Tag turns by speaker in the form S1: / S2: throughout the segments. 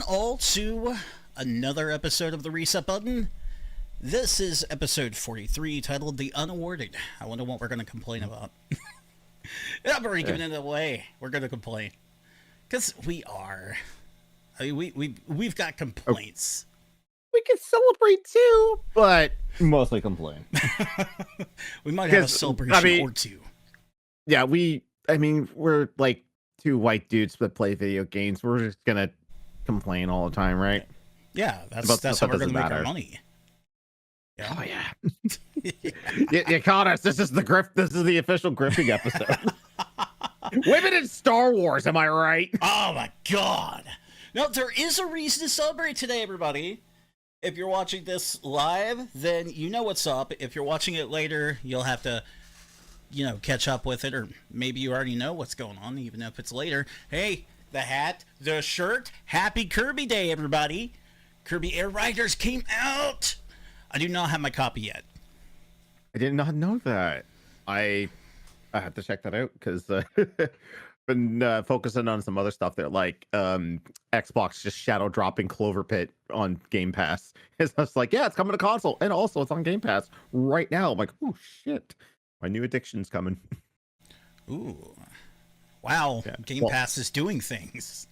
S1: all to another episode of the Reset Button. This is episode 43, titled The UnAwarded. I wonder what we're going to complain about. I'm already giving it away. We're going to complain. Because we are. I mean, we've got complaints.
S2: We can celebrate too, but mostly complain.
S1: We might have a celebration or two.
S2: Yeah, we're like two white dudes that play video games. We're just going to complain all the time, right?
S1: Yeah, that's how we're going to make our money. Yeah.
S2: Oh yeah. you caught us. This is the official grifting episode. Women in Star Wars, am I right?
S1: Oh my god. No, there is a reason to celebrate today, everybody. If you're watching this live, then you know what's up. If you're watching it later, you'll have to, catch up with it, or maybe you already know what's going on, even if it's later. Hey, the hat, the shirt, happy Kirby Day, everybody. Kirby Air Riders came out. I do not have my copy yet.
S2: I did not know that. I have to check that out because been focusing on some other stuff there, like Xbox just shadow dropping Clover Pit on Game Pass. It's just like, yeah, it's coming to console, and also it's on Game Pass right now. I'm like, oh shit, my new addiction's coming.
S1: Ooh, wow, yeah. Game Pass is doing things.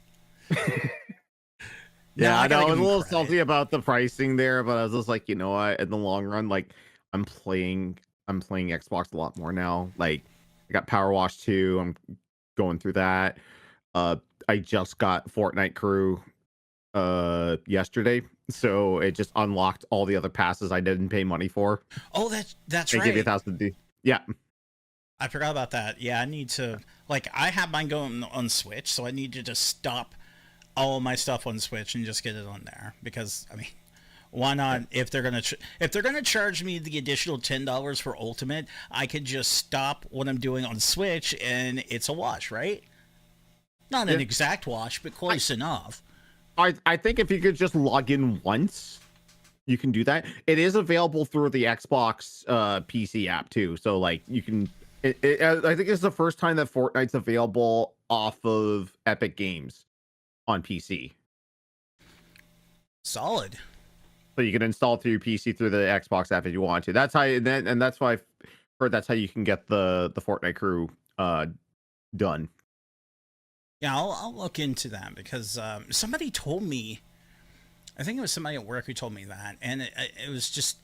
S2: Yeah, I know. I was a little salty about the pricing there, but I was just like, you know what? In the long run, like I'm playing Xbox a lot more now. Like I got Power Wash 2. I'm going through that. I just got Fortnite Crew yesterday, so it just unlocked all the other passes I didn't pay money for.
S1: Oh, that's right.
S2: They give you 1,000. Yeah.
S1: I forgot about that. Yeah, I need to I have mine going on Switch, so I need to just stop all of my stuff on Switch and just get it on there, because I mean, why not? If they're gonna charge me the additional $10 for Ultimate, I could just stop what I'm doing on Switch and it's a wash, right? Not an exact wash, but close enough.
S2: I think if you could just log in once, you can do that. It is available through the Xbox PC app too, so like you can. I think it's the first time that Fortnite's available off of Epic Games on PC.
S1: Solid.
S2: So you can install it to your PC through the Xbox app if you want to. That's how, and that's why I've heard that's how you can get the Fortnite Crew done.
S1: Yeah, I'll look into that, because somebody told me, I think it was somebody at work who told me that, and it was just,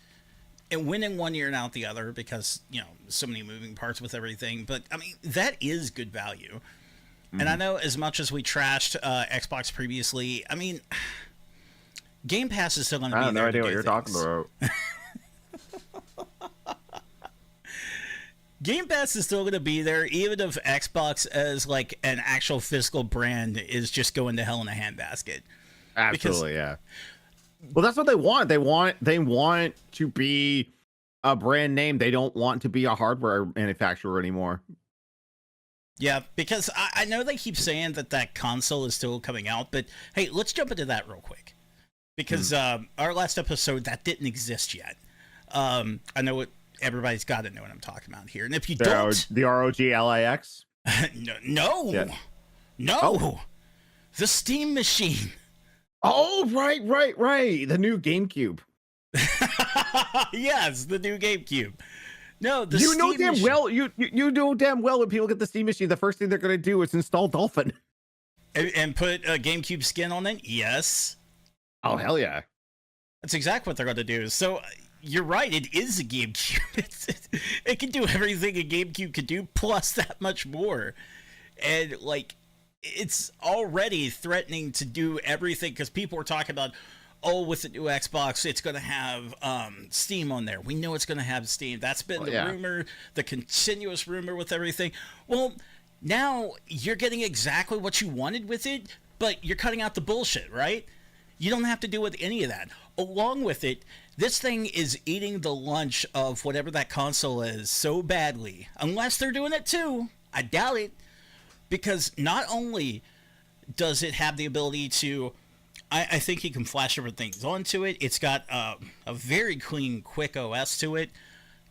S1: it went in one ear and out the other, because so many moving parts with everything. But I mean, that is good value. And I know, as much as we trashed Xbox previously, I mean, Game Pass is still going to be there. I have no idea what you're talking about. Game Pass is still going to be there, even if Xbox, as like an actual physical brand, is just going to hell in a handbasket.
S2: Absolutely, yeah. Well, that's what they want. They want to be a brand name. They don't want to be a hardware manufacturer anymore.
S1: Yeah, because I know they keep saying that console is still coming out, but hey, let's jump into that real quick. Because our last episode, that didn't exist yet. I know what everybody's got to know what I'm talking about here. And if you don't...
S2: The ROGLIX?
S1: No.
S2: Yeah.
S1: No. Oh. The Steam machine.
S2: Oh, right. The new GameCube.
S1: Yes, the new GameCube. No,
S2: you know damn well. You know damn well when people get the Steam machine, the first thing they're going to do is install Dolphin
S1: and put a GameCube skin on it. Yes.
S2: Oh hell yeah!
S1: That's exactly what they're going to do. So you're right. It is a GameCube. It can do everything a GameCube could do, plus that much more. And like, it's already threatening to do everything, because people are talking about, oh, with the new Xbox, it's going to have Steam on there. We know it's going to have Steam. That's been the rumor, the continuous rumor with everything. Well, now you're getting exactly what you wanted with it, but you're cutting out the bullshit, right? You don't have to deal with any of that. Along with it, this thing is eating the lunch of whatever that console is so badly. Unless they're doing it too. I doubt it. Because not only does it have the ability to... I think you can flash different things onto it. It's got a very clean, quick OS to it.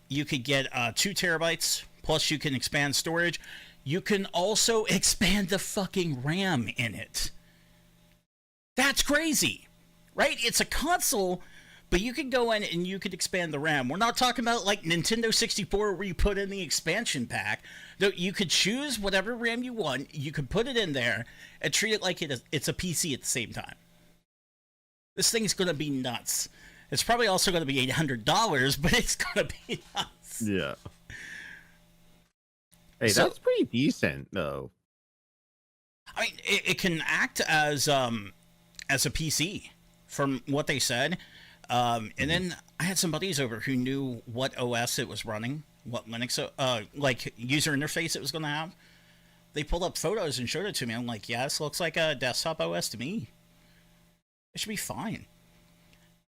S1: You could get 2 terabytes, plus you can expand storage. You can also expand the fucking RAM in it. That's crazy, right? It's a console, but you can go in and you could expand the RAM. We're not talking about like Nintendo 64 where you put in the expansion pack. No, you could choose whatever RAM you want. You could put it in there and treat it like it's a PC at the same time. This thing's going to be nuts. It's probably also going to be $800, but it's going to be nuts.
S2: Yeah. Hey, so, that's pretty decent, though.
S1: I mean, it can act as a PC, from what they said. And then I had some buddies over who knew what OS it was running, what Linux, like user interface it was going to have. They pulled up photos and showed it to me. I'm like, yeah, this looks like a desktop OS to me. It should be fine.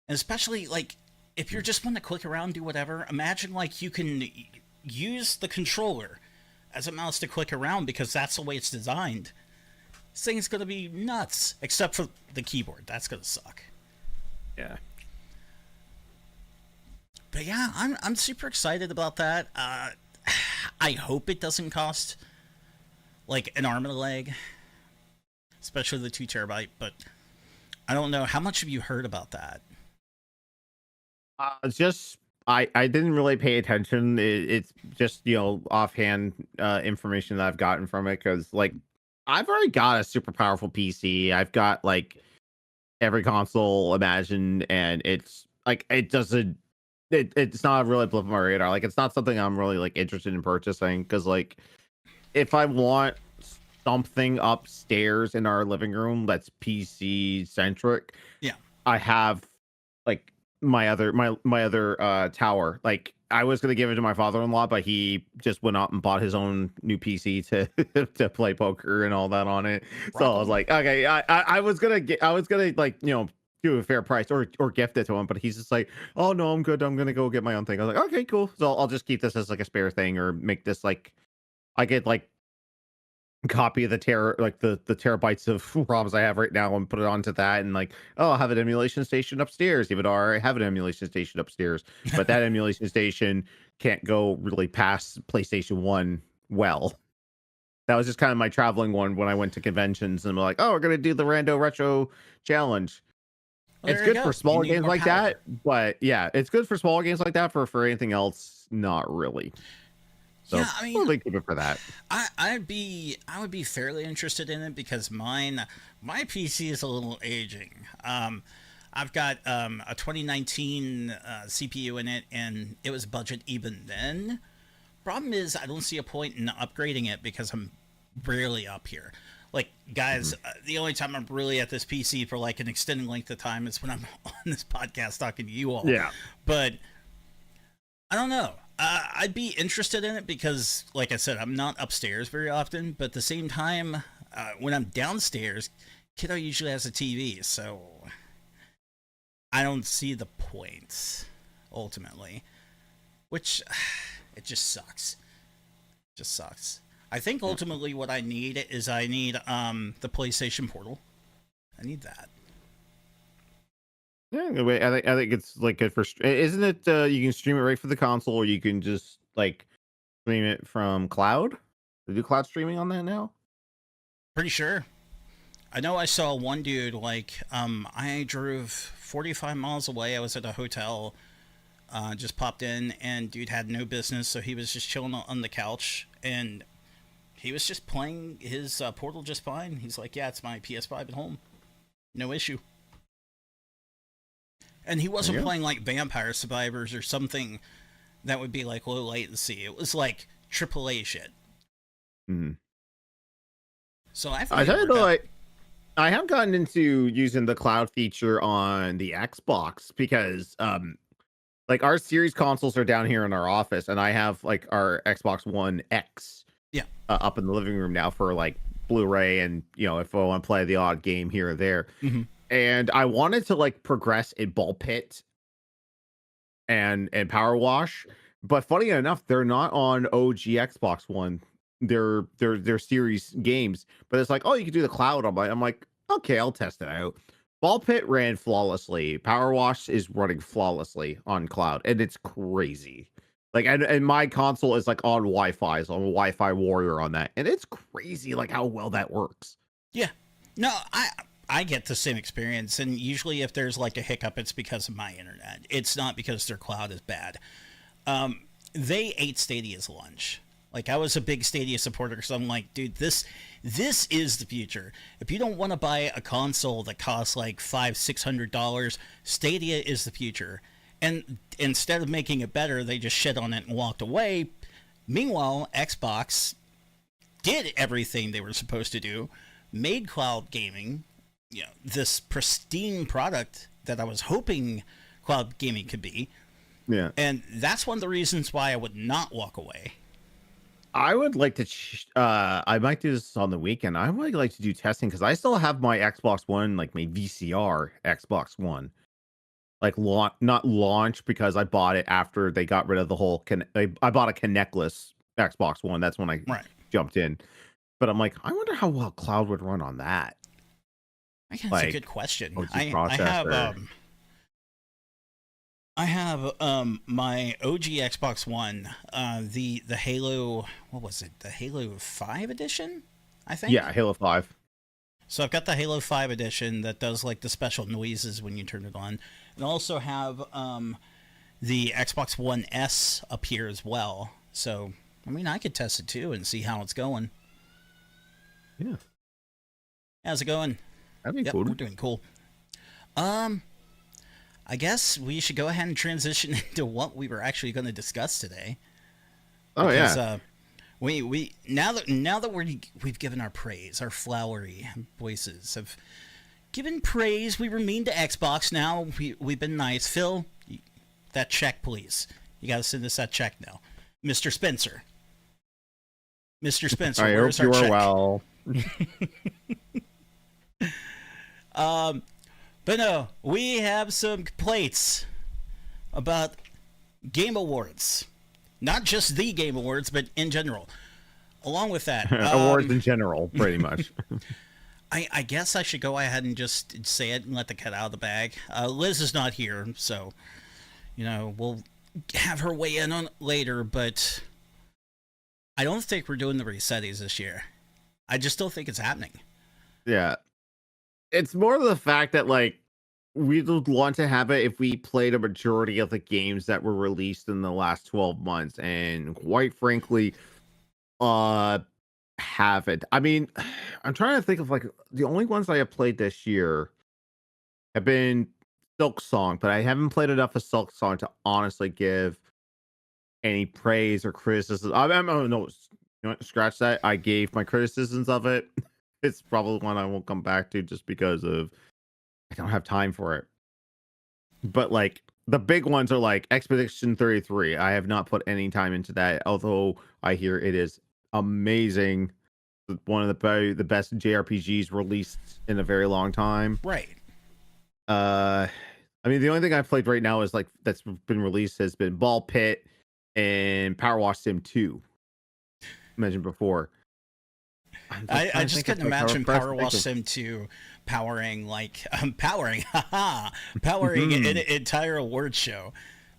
S1: And especially, like, if you're just want to click around, do whatever, imagine, like, you can use the controller as a mouse to click around because that's the way it's designed. This thing's going to be nuts, except for the keyboard. That's going to suck.
S2: Yeah.
S1: But yeah, I'm super excited about that. I hope it doesn't cost, like, an arm and a leg. Especially the 2 terabyte, but I don't know. How much have you heard about that?
S2: Just I didn't really pay attention. It's just, you know, offhand information that I've gotten from it, because like I've already got a super powerful PC. I've got like every console imagined, and it's like it's not really blip on my radar. Like it's not something I'm really like interested in purchasing, because like if I want something upstairs in our living room that's PC centric,
S1: yeah,
S2: I have like my other tower. Like I was gonna give it to my father-in-law, but he just went out and bought his own new PC to to play poker and all that on it. So I was like, okay, I was gonna like, you know, do a fair price or gift it to him, but he's just like, oh no, I'm good, I'm gonna go get my own thing. I was like, okay, cool. So I'll just keep this as like a spare thing, or make this like I get like copy of the terabytes of ROMs I have right now and put it onto that, and like, oh, I'll have an emulation station upstairs, even though I already have an emulation station upstairs, but that emulation station can't go really past PlayStation 1 well. That was just kind of my traveling one when I went to conventions, and we're like, oh, we're gonna do the Rando Retro Challenge. Well, it's good for small games like that, but yeah, it's good for small games like that. For anything else, not really. So
S1: yeah, I mean,
S2: totally keep it for that.
S1: I would be fairly interested in it because my PC is a little aging. I've got a 2019 CPU in it, and it was budget even then. Problem is, I don't see a point in upgrading it because I'm rarely up here. Like, guys, the only time I'm really at this PC for like an extended length of time is when I'm on this podcast talking to you all.
S2: Yeah,
S1: but I don't know. I'd be interested in it because, like I said, I'm not upstairs very often. But at the same time, when I'm downstairs, kiddo usually has a TV, so I don't see the point, ultimately. Which, it just sucks. Just sucks. I think ultimately what I need is the PlayStation Portal. I need that.
S2: Yeah, wait, I think it's like good for. Isn't it? You can stream it right for the console, or you can just like stream it from cloud. They do cloud streaming on that now.
S1: Pretty sure. I know I saw one dude like I drove 45 miles away. I was at a hotel, just popped in, and dude had no business, so he was just chilling on the couch, and he was just playing his Portal just fine. He's like, yeah, it's my PS5 at home, no issue. And he wasn't playing like Vampire Survivors or something that would be like low latency. It was like AAA shit.
S2: Mm-hmm.
S1: So I
S2: tell you though, I have gotten into using the cloud feature on the Xbox because like our series consoles are down here in our office, and I have like our Xbox One X up in the living room now for like Blu-ray, and you know, if I want to play the odd game here or there. Mm-hmm. And I wanted to like progress in Ball Pit and Power Wash, but funny enough, they're not on OG Xbox One. They're series games, but it's like, oh, you can do the cloud. I'm like, okay, I'll test it out. Ball Pit ran flawlessly. Power Wash is running flawlessly on cloud, and it's crazy. Like, and my console is like on Wi-Fi, so I'm a Wi-Fi warrior on that, and it's crazy like how well that works.
S1: Yeah, no, I get the same experience, and usually if there's like a hiccup, it's because of my internet. It's not because their cloud is bad. They ate Stadia's lunch. Like, I was a big Stadia supporter because I'm like, dude, this is the future. If you don't want to buy a console that costs like $500-600, Stadia is the future. And instead of making it better, they just shit on it and walked away. Meanwhile, Xbox did everything they were supposed to do, made cloud gaming, this pristine product that I was hoping cloud gaming could be.
S2: Yeah.
S1: And that's one of the reasons why I would not walk away.
S2: I would like to. I might do this on the weekend. I would like to do testing because I still have my Xbox One, like my VCR Xbox One, like not launch because I bought it after they got rid of the whole. I bought a Connectless Xbox One. That's when I jumped in. But I'm like, I wonder how well cloud would run on that.
S1: I guess that's a good question. I have my OG Xbox One, the Halo, what was it? The Halo 5 edition, I think.
S2: Yeah, Halo 5.
S1: So I've got the Halo 5 edition that does like the special noises when you turn it on. And I also have the Xbox One S up here as well. So, I mean, I could test it too and see how it's going.
S2: Yeah.
S1: How's it going?
S2: That'd be cool.
S1: We're doing cool. I guess we should go ahead and transition into what we were actually going to discuss today.
S2: Oh, yeah.
S1: We now that we've given our praise, our flowery voices have given praise. We were mean to Xbox. Now we've been nice. Phil, that check, please. You got to send us that check now, Mr. Spencer. Mr. Spencer,
S2: I hope you are well.
S1: But no, we have some complaints about Game Awards. Not just the Game Awards, but in general. Along with that.
S2: Awards in general, pretty much.
S1: I guess I should go ahead and just say it and let the cat out of the bag. Liz is not here, so, we'll have her weigh in on it later, but I don't think we're doing the Resettis this year. I just don't think it's happening.
S2: Yeah. It's more of the fact that, like, we would want to have it if we played a majority of the games that were released in the last 12 months. And quite frankly, haven't. I mean, I'm trying to think of, like, the only ones I have played this year have been Silk Song, but I haven't played enough of Silk Song to honestly give any praise or criticism. No, scratch that. I gave my criticisms of it. It's probably one I won't come back to just because of I don't have time for it. But like the big ones are like Expedition 33. I have not put any time into that, although I hear it is amazing. One of the best JRPGs released in a very long time.
S1: Right.
S2: I mean, the only thing I've played right now is like that's been released has been Ball Pit and Power Wash Sim 2. Mentioned before.
S1: I just couldn't imagine Power Wash Sim 2 powering an entire award show.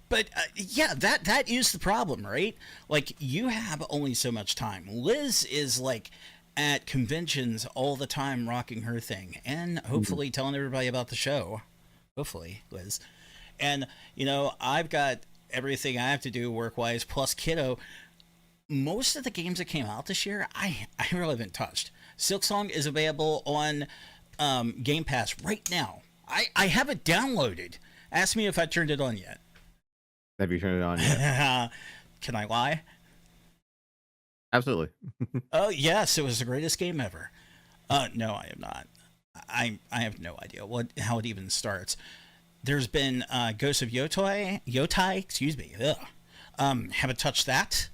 S1: But yeah, that is the problem, right? Like, you have only so much time. Liz is like at conventions all the time rocking her thing and hopefully telling everybody about the show. Hopefully, Liz. And, I've got everything I have to do work-wise plus kiddo. Most of the games that came out this year, I really haven't touched. Silk Song is available on Game Pass right now. I have it downloaded. Ask me if I turned it on yet.
S2: Have you turned it on yet?
S1: Can I lie?
S2: Absolutely.
S1: Oh, yes, it was the greatest game ever. No, I have not. I have no idea how it even starts. There's been Ghost of Yotai, excuse me. Haven't touched that.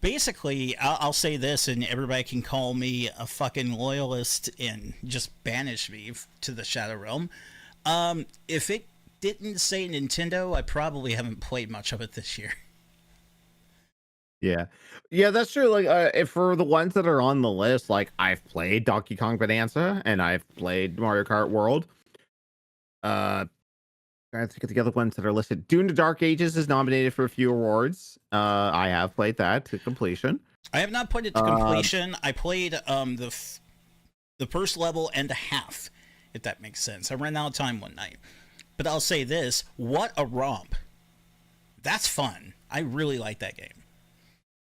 S1: Basically, I'll say this, and everybody can call me a fucking loyalist and just banish me to the Shadow Realm. If it didn't say Nintendo, I probably haven't played much of it this year.
S2: Yeah, that's true. Like, if for the ones that are on the list, like I've played Donkey Kong Bonanza and I've played Mario Kart World. I think of the other ones that are listed. Dune: The Dark Ages is nominated for a few awards. I have played that to completion.
S1: I have not played it to completion. I played The first level and a half, if that makes sense. I ran out of time one night. But I'll say this, what a romp. That's fun. I really like that game.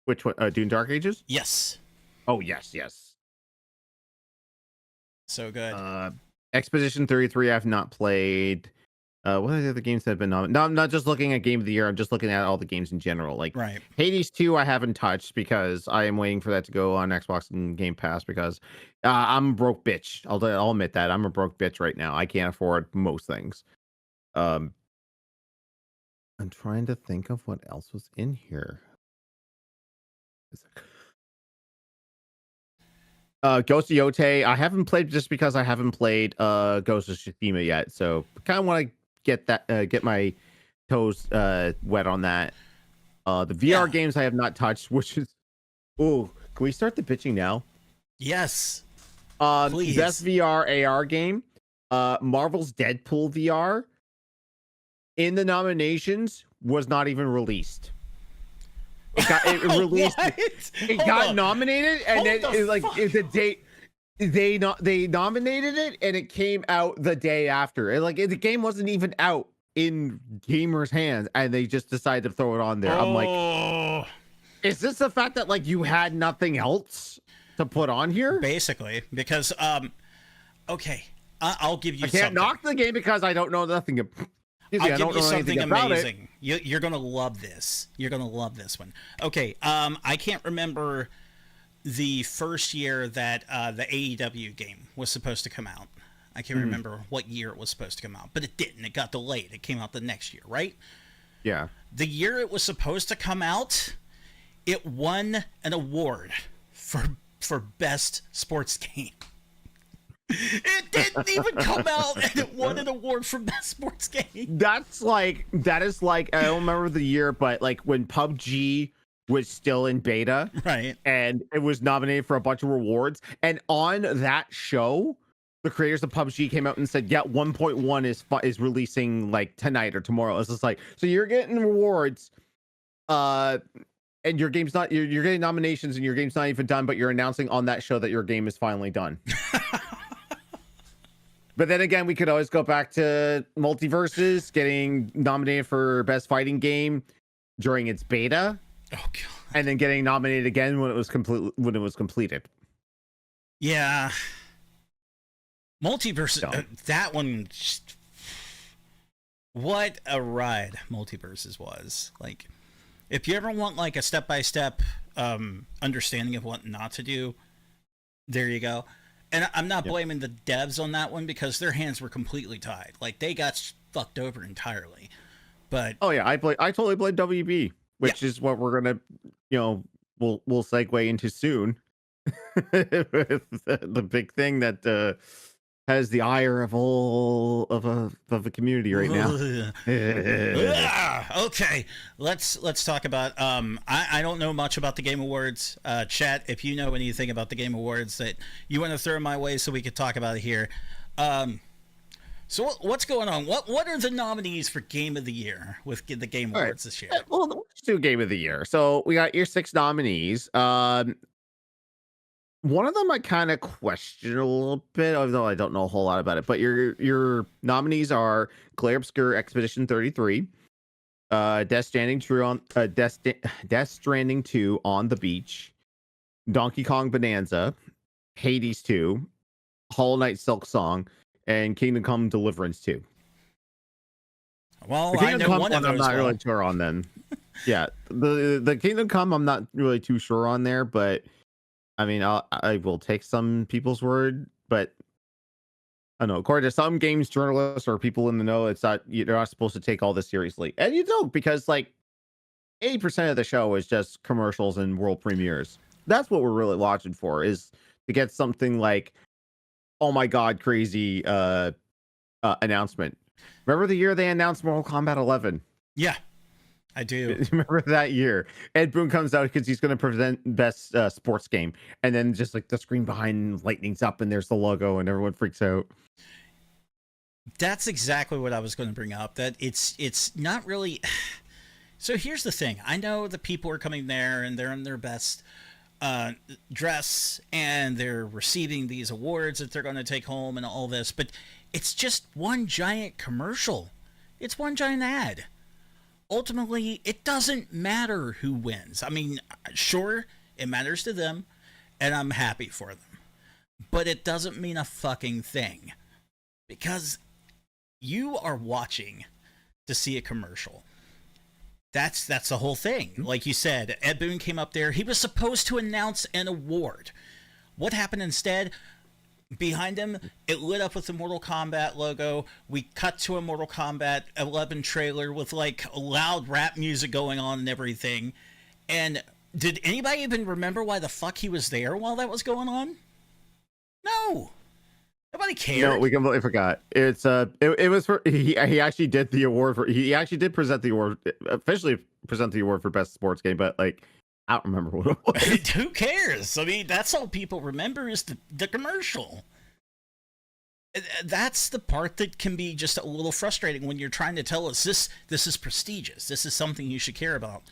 S2: Which one? Dune Dark Ages?
S1: Yes.
S2: Oh, yes, yes.
S1: So good.
S2: Expedition 33 I've not played. What are the other games that have been nominated? No, I'm not just looking at Game of the Year. I'm just looking at all the games in general. Like
S1: right.
S2: Hades 2 I haven't touched because I am waiting for that to go on Xbox and Game Pass because I'm a broke bitch. I'll admit that. I'm a broke bitch right now. I can't afford most things. I'm trying to think of what else was in here. Ghost of Yotei, I haven't played just because I haven't played Ghost of Tsushima yet, so kind of want to get my toes wet on that. The VR games I have not touched, which is can we start the bitching now?
S1: Yes.
S2: Please. Best VR AR game, Marvel's Deadpool VR in the nominations was not even released. It released. It got nominated, and then the date they nominated it, and it came out the day after. The game wasn't even out in gamers' hands, and they just decided to throw it on there. I'm like, is this the fact that you had nothing else to put on here?
S1: Basically, because okay, I'll give you.
S2: I can't knock the game because I don't know nothing.
S1: I'll give you something amazing. You're gonna love this. You're gonna love this one. Okay, I can't remember the first year that the AEW game was supposed to come out. I can't remember what year it was supposed to come out, but it didn't. It got delayed. It came out the next year, right?
S2: Yeah.
S1: The year it was supposed to come out, it won an award for best sports game. It didn't even come out, and it won an award for best sports game.
S2: That is like I don't remember the year, but when PUBG was still in beta,
S1: right?
S2: And it was nominated for a bunch of rewards, and on that show, the creators of PUBG came out and said, "Yeah, 1.1 is releasing tonight or tomorrow." It's just so you're getting rewards, and your game's not. You're getting nominations, and your game's not even done, but you're announcing on that show that your game is finally done. But then again, we could always go back to Multiverses getting nominated for best fighting game during its beta.
S1: Oh god!
S2: And then getting nominated again when it was completed.
S1: Yeah. Multiverses, that one. What a ride Multiverses was. If you ever want a step-by-step understanding of what not to do, there you go. And I'm not blaming the devs on that one because their hands were completely tied. They got fucked over entirely. But
S2: oh yeah, I totally blame WB, which is what we're gonna, we'll segue into soon. The big thing that has the ire of all of a community right now.
S1: Okay, let's talk about. I don't know much about the Game Awards. Chat, if you know anything about the Game Awards that you want to throw my way, so we could talk about it here. So what's going on? What are the nominees for Game of the Year with the Game Awards this year?
S2: Well, let's do Game of the Year. So we got your 6 nominees. One of them I kind of question a little bit, although I don't know a whole lot about it. But your nominees are Clay Obscure Expedition 33, Death Stranding 2 on the Beach, Donkey Kong Bonanza, Hades 2, Hollow Knight Silk Song, and Kingdom Come Deliverance 2.
S1: Well,
S2: the
S1: I know one of those.
S2: I'm not really sure on then. Yeah, the Kingdom Come I'm not really too sure on there, but I mean, I will take some people's word, but I don't know. According to some games journalists or people in the know, you're not supposed to take all this seriously, and you don't, because 80% of the show is just commercials and world premieres. That's what we're really watching for, is to get something oh my god, crazy announcement. Remember the year they announced Mortal Kombat 11?
S1: Yeah. I do.
S2: Remember that year? Ed Boon comes out because he's going to present best sports game, and then just the screen behind lightnings up, and there's the logo, and everyone freaks out.
S1: That's exactly what I was going to bring up. That it's not really. So here's the thing. I know the people are coming there, and they're in their best. dress and they're receiving these awards that they're going to take home and all this, but it's just one giant commercial. It's one giant ad. Ultimately, it doesn't matter who wins. I mean, sure, it matters to them, and I'm happy for them. But it doesn't mean a fucking thing. Because you are watching to see a commercial. That's the whole thing. Like you said, Ed Boon came up there. He was supposed to announce an award. What happened instead? Behind him, it lit up with the Mortal Kombat logo. We cut to a Mortal Kombat 11 trailer with like loud rap music going on and everything. And did anybody even remember why the fuck he was there while that was going on? No. Nobody cared.
S2: No, we completely forgot. It was for he actually did the award for he actually did present the award, officially present the award for best sports game, but like I don't remember what it was.
S1: Who cares? I mean, that's all people remember is the commercial. That's the part that can be just a little frustrating when you're trying to tell us this is prestigious. This is something you should care about.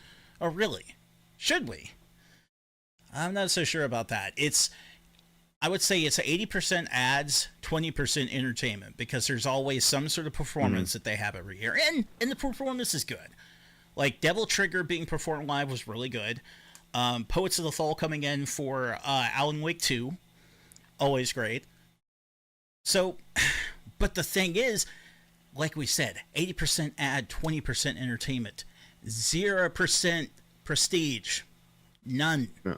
S1: Oh, really? Should we? I'm not so sure about that. I would say it's 80% ads, 20% entertainment, because there's always some sort of performance that they have every year. And the performance is good. Like Devil Trigger being performed live was really good. Poets of the Fall coming in for Alan Wake 2, always great. So, but the thing is, like we said, 80% ad, 20% entertainment, 0% prestige, none.
S2: Yeah.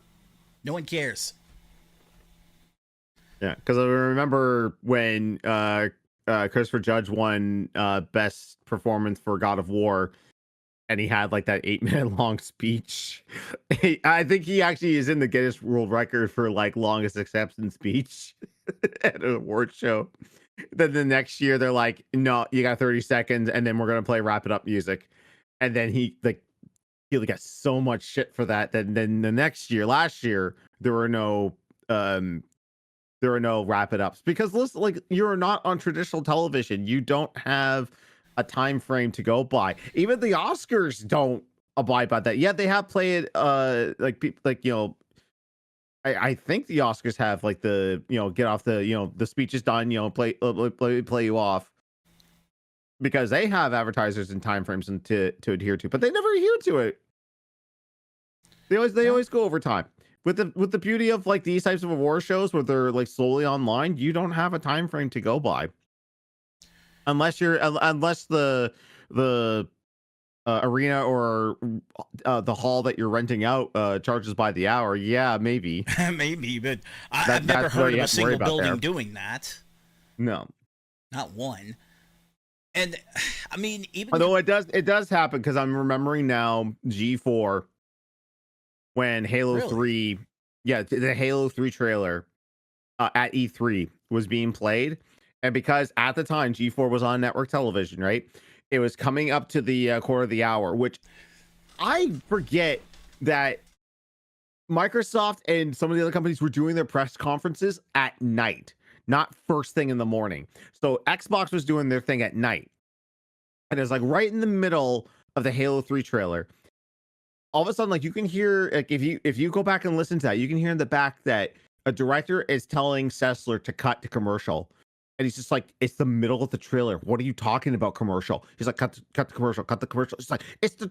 S1: No one cares.
S2: Yeah, because I remember when Christopher Judge won best performance for God of War, and he had like that 8-minute long speech. I think he actually is in the Guinness World Record for like longest acceptance speech at an award show. Then the next year they're like, no, you got 30 seconds, and then we're gonna play wrap it up music. And then he got so much shit for that. Then the next year, last year, there were no wrap it ups because listen, like you're not on traditional television. You don't have a time frame to go by. Even the Oscars don't abide by that. Yeah, they have played I think the Oscars have like the get off the the speech is done, play you off, because they have advertisers and time frames and to adhere to, but they never adhere to it. They always go over time. With the beauty of like these types of award shows where they're like solely online, you don't have a time frame to go by, unless the arena or the hall that you're renting out charges by the hour. Yeah, maybe.
S1: Maybe, but I've never heard of a single building doing that.
S2: No,
S1: not one. And I mean, even
S2: although it does happen, because I'm remembering now G4 when Halo 3, the Halo 3 trailer at E3 was being played, and because at the time G4 was on network television, right? It was coming up to the quarter of the hour, which I forget that Microsoft and some of the other companies were doing their press conferences at night, not first thing in the morning. So Xbox was doing their thing at night, and it's like right in the middle of the Halo 3 trailer. All of a sudden, like you can hear, like if you go back and listen to that, you can hear in the back that a director is telling Sessler to cut to commercial. And he's just like, it's the middle of the trailer. What are you talking about, commercial? He's like, cut the commercial, cut the commercial. It's like, it's the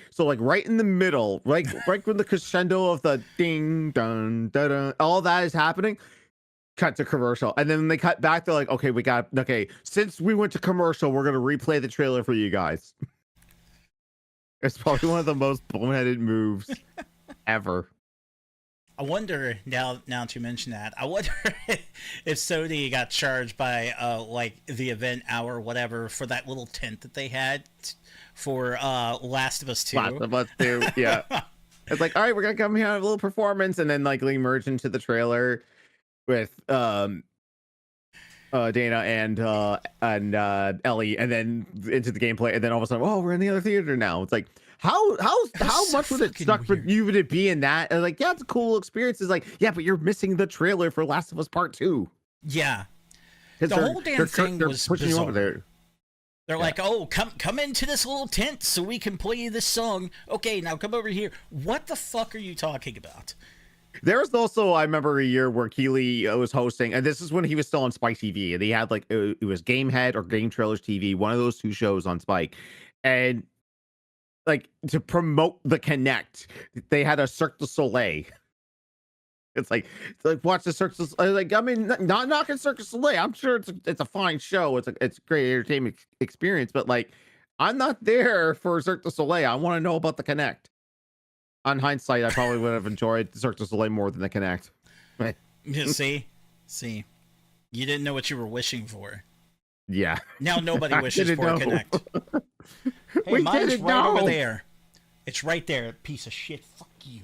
S2: so like right in the middle, right when the crescendo of the ding dun dun dun, all that is happening. Cut to commercial, and then they cut back. They're like, okay, since we went to commercial, we're gonna replay the trailer for you guys. It's probably one of the most boneheaded moves ever.
S1: I wonder now that you mention that, I wonder if Sony got charged by like the event hour or whatever for that little tent that they had for Last of Us 2.
S2: Last of Us 2, yeah. It's like, all right, we're gonna come here have a little performance, and then like we merge into the trailer with Dana and Ellie, and then into the gameplay, and then all of a sudden, oh, we're in the other theater now. It's like, how much would it suck for you to be in that? And like, yeah, it's a cool experience. It's like, yeah, but you're missing the trailer for Last of Us Part 2.
S1: Yeah, the whole damn thing was pushing you over there. They're like, oh, come into this little tent so we can play you this song. Okay, now come over here. What the fuck are you talking about?
S2: There was also, I remember a year where Keeley was hosting, and this is when he was still on Spike TV, and he had like it was Gamehead or Game Trailers TV, one of those two shows on Spike, and like to promote the Connect, they had a Cirque du Soleil. It's like watch the Cirque du Soleil. Like I mean, not knocking Cirque du Soleil. I'm sure it's a fine show. It's a great entertainment experience, but like I'm not there for Cirque du Soleil. I want to know about the Connect. On hindsight, I probably would have enjoyed Cirque du Soleil more than the Connect.
S1: Yeah, see, you didn't know what you were wishing for.
S2: Yeah.
S1: Now nobody wishes for a Connect. Hey,
S2: We
S1: mine's
S2: didn't
S1: right over
S2: know.
S1: there. It's right there, piece of shit. Fuck you.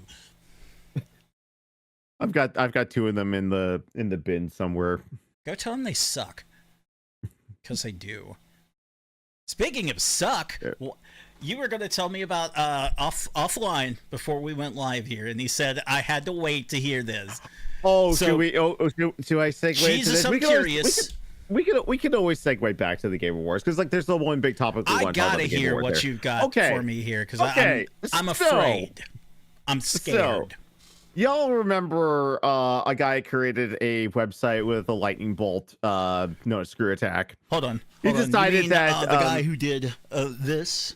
S2: I've got two of them in the bin somewhere.
S1: Go tell them they suck. Because they do. Speaking of suck, you were going to tell me about offline before we went live here, and he said I had to wait to hear this.
S2: Oh,
S1: So-
S2: should we? Should I segue
S1: Jesus,
S2: into
S1: I'm
S2: this?
S1: curious.
S2: We could always segue back to the Game Awards because like there's the one big topic.
S1: I gotta hear what you've got for me here because I'm afraid. I'm scared.
S2: Y'all remember a guy created a website with a lightning bolt, no screw attack.
S1: Hold on.
S2: He
S1: You
S2: decided
S1: mean,
S2: that
S1: the guy who did this.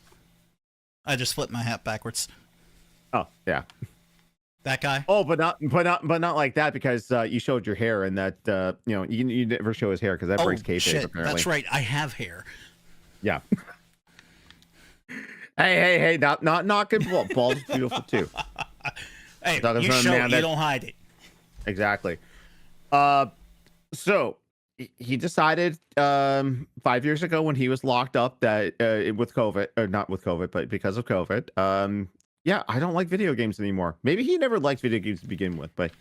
S1: I just flipped my hat backwards.
S2: Oh yeah.
S1: That guy.
S2: Oh, but not like that because you showed your hair and that you never show his hair because that breaks kayfabe.
S1: Shit,
S2: Apparently,
S1: that's right. I have hair.
S2: Yeah. hey! Not knocking bald's beautiful too.
S1: Hey,
S2: Talking
S1: you
S2: from a
S1: show
S2: man
S1: it, you
S2: that-
S1: don't hide it.
S2: Exactly. So he decided 5 years ago when he was locked up that with COVID, or not with COVID, but because of COVID, yeah, I don't like video games anymore. Maybe he never liked video games to begin with, but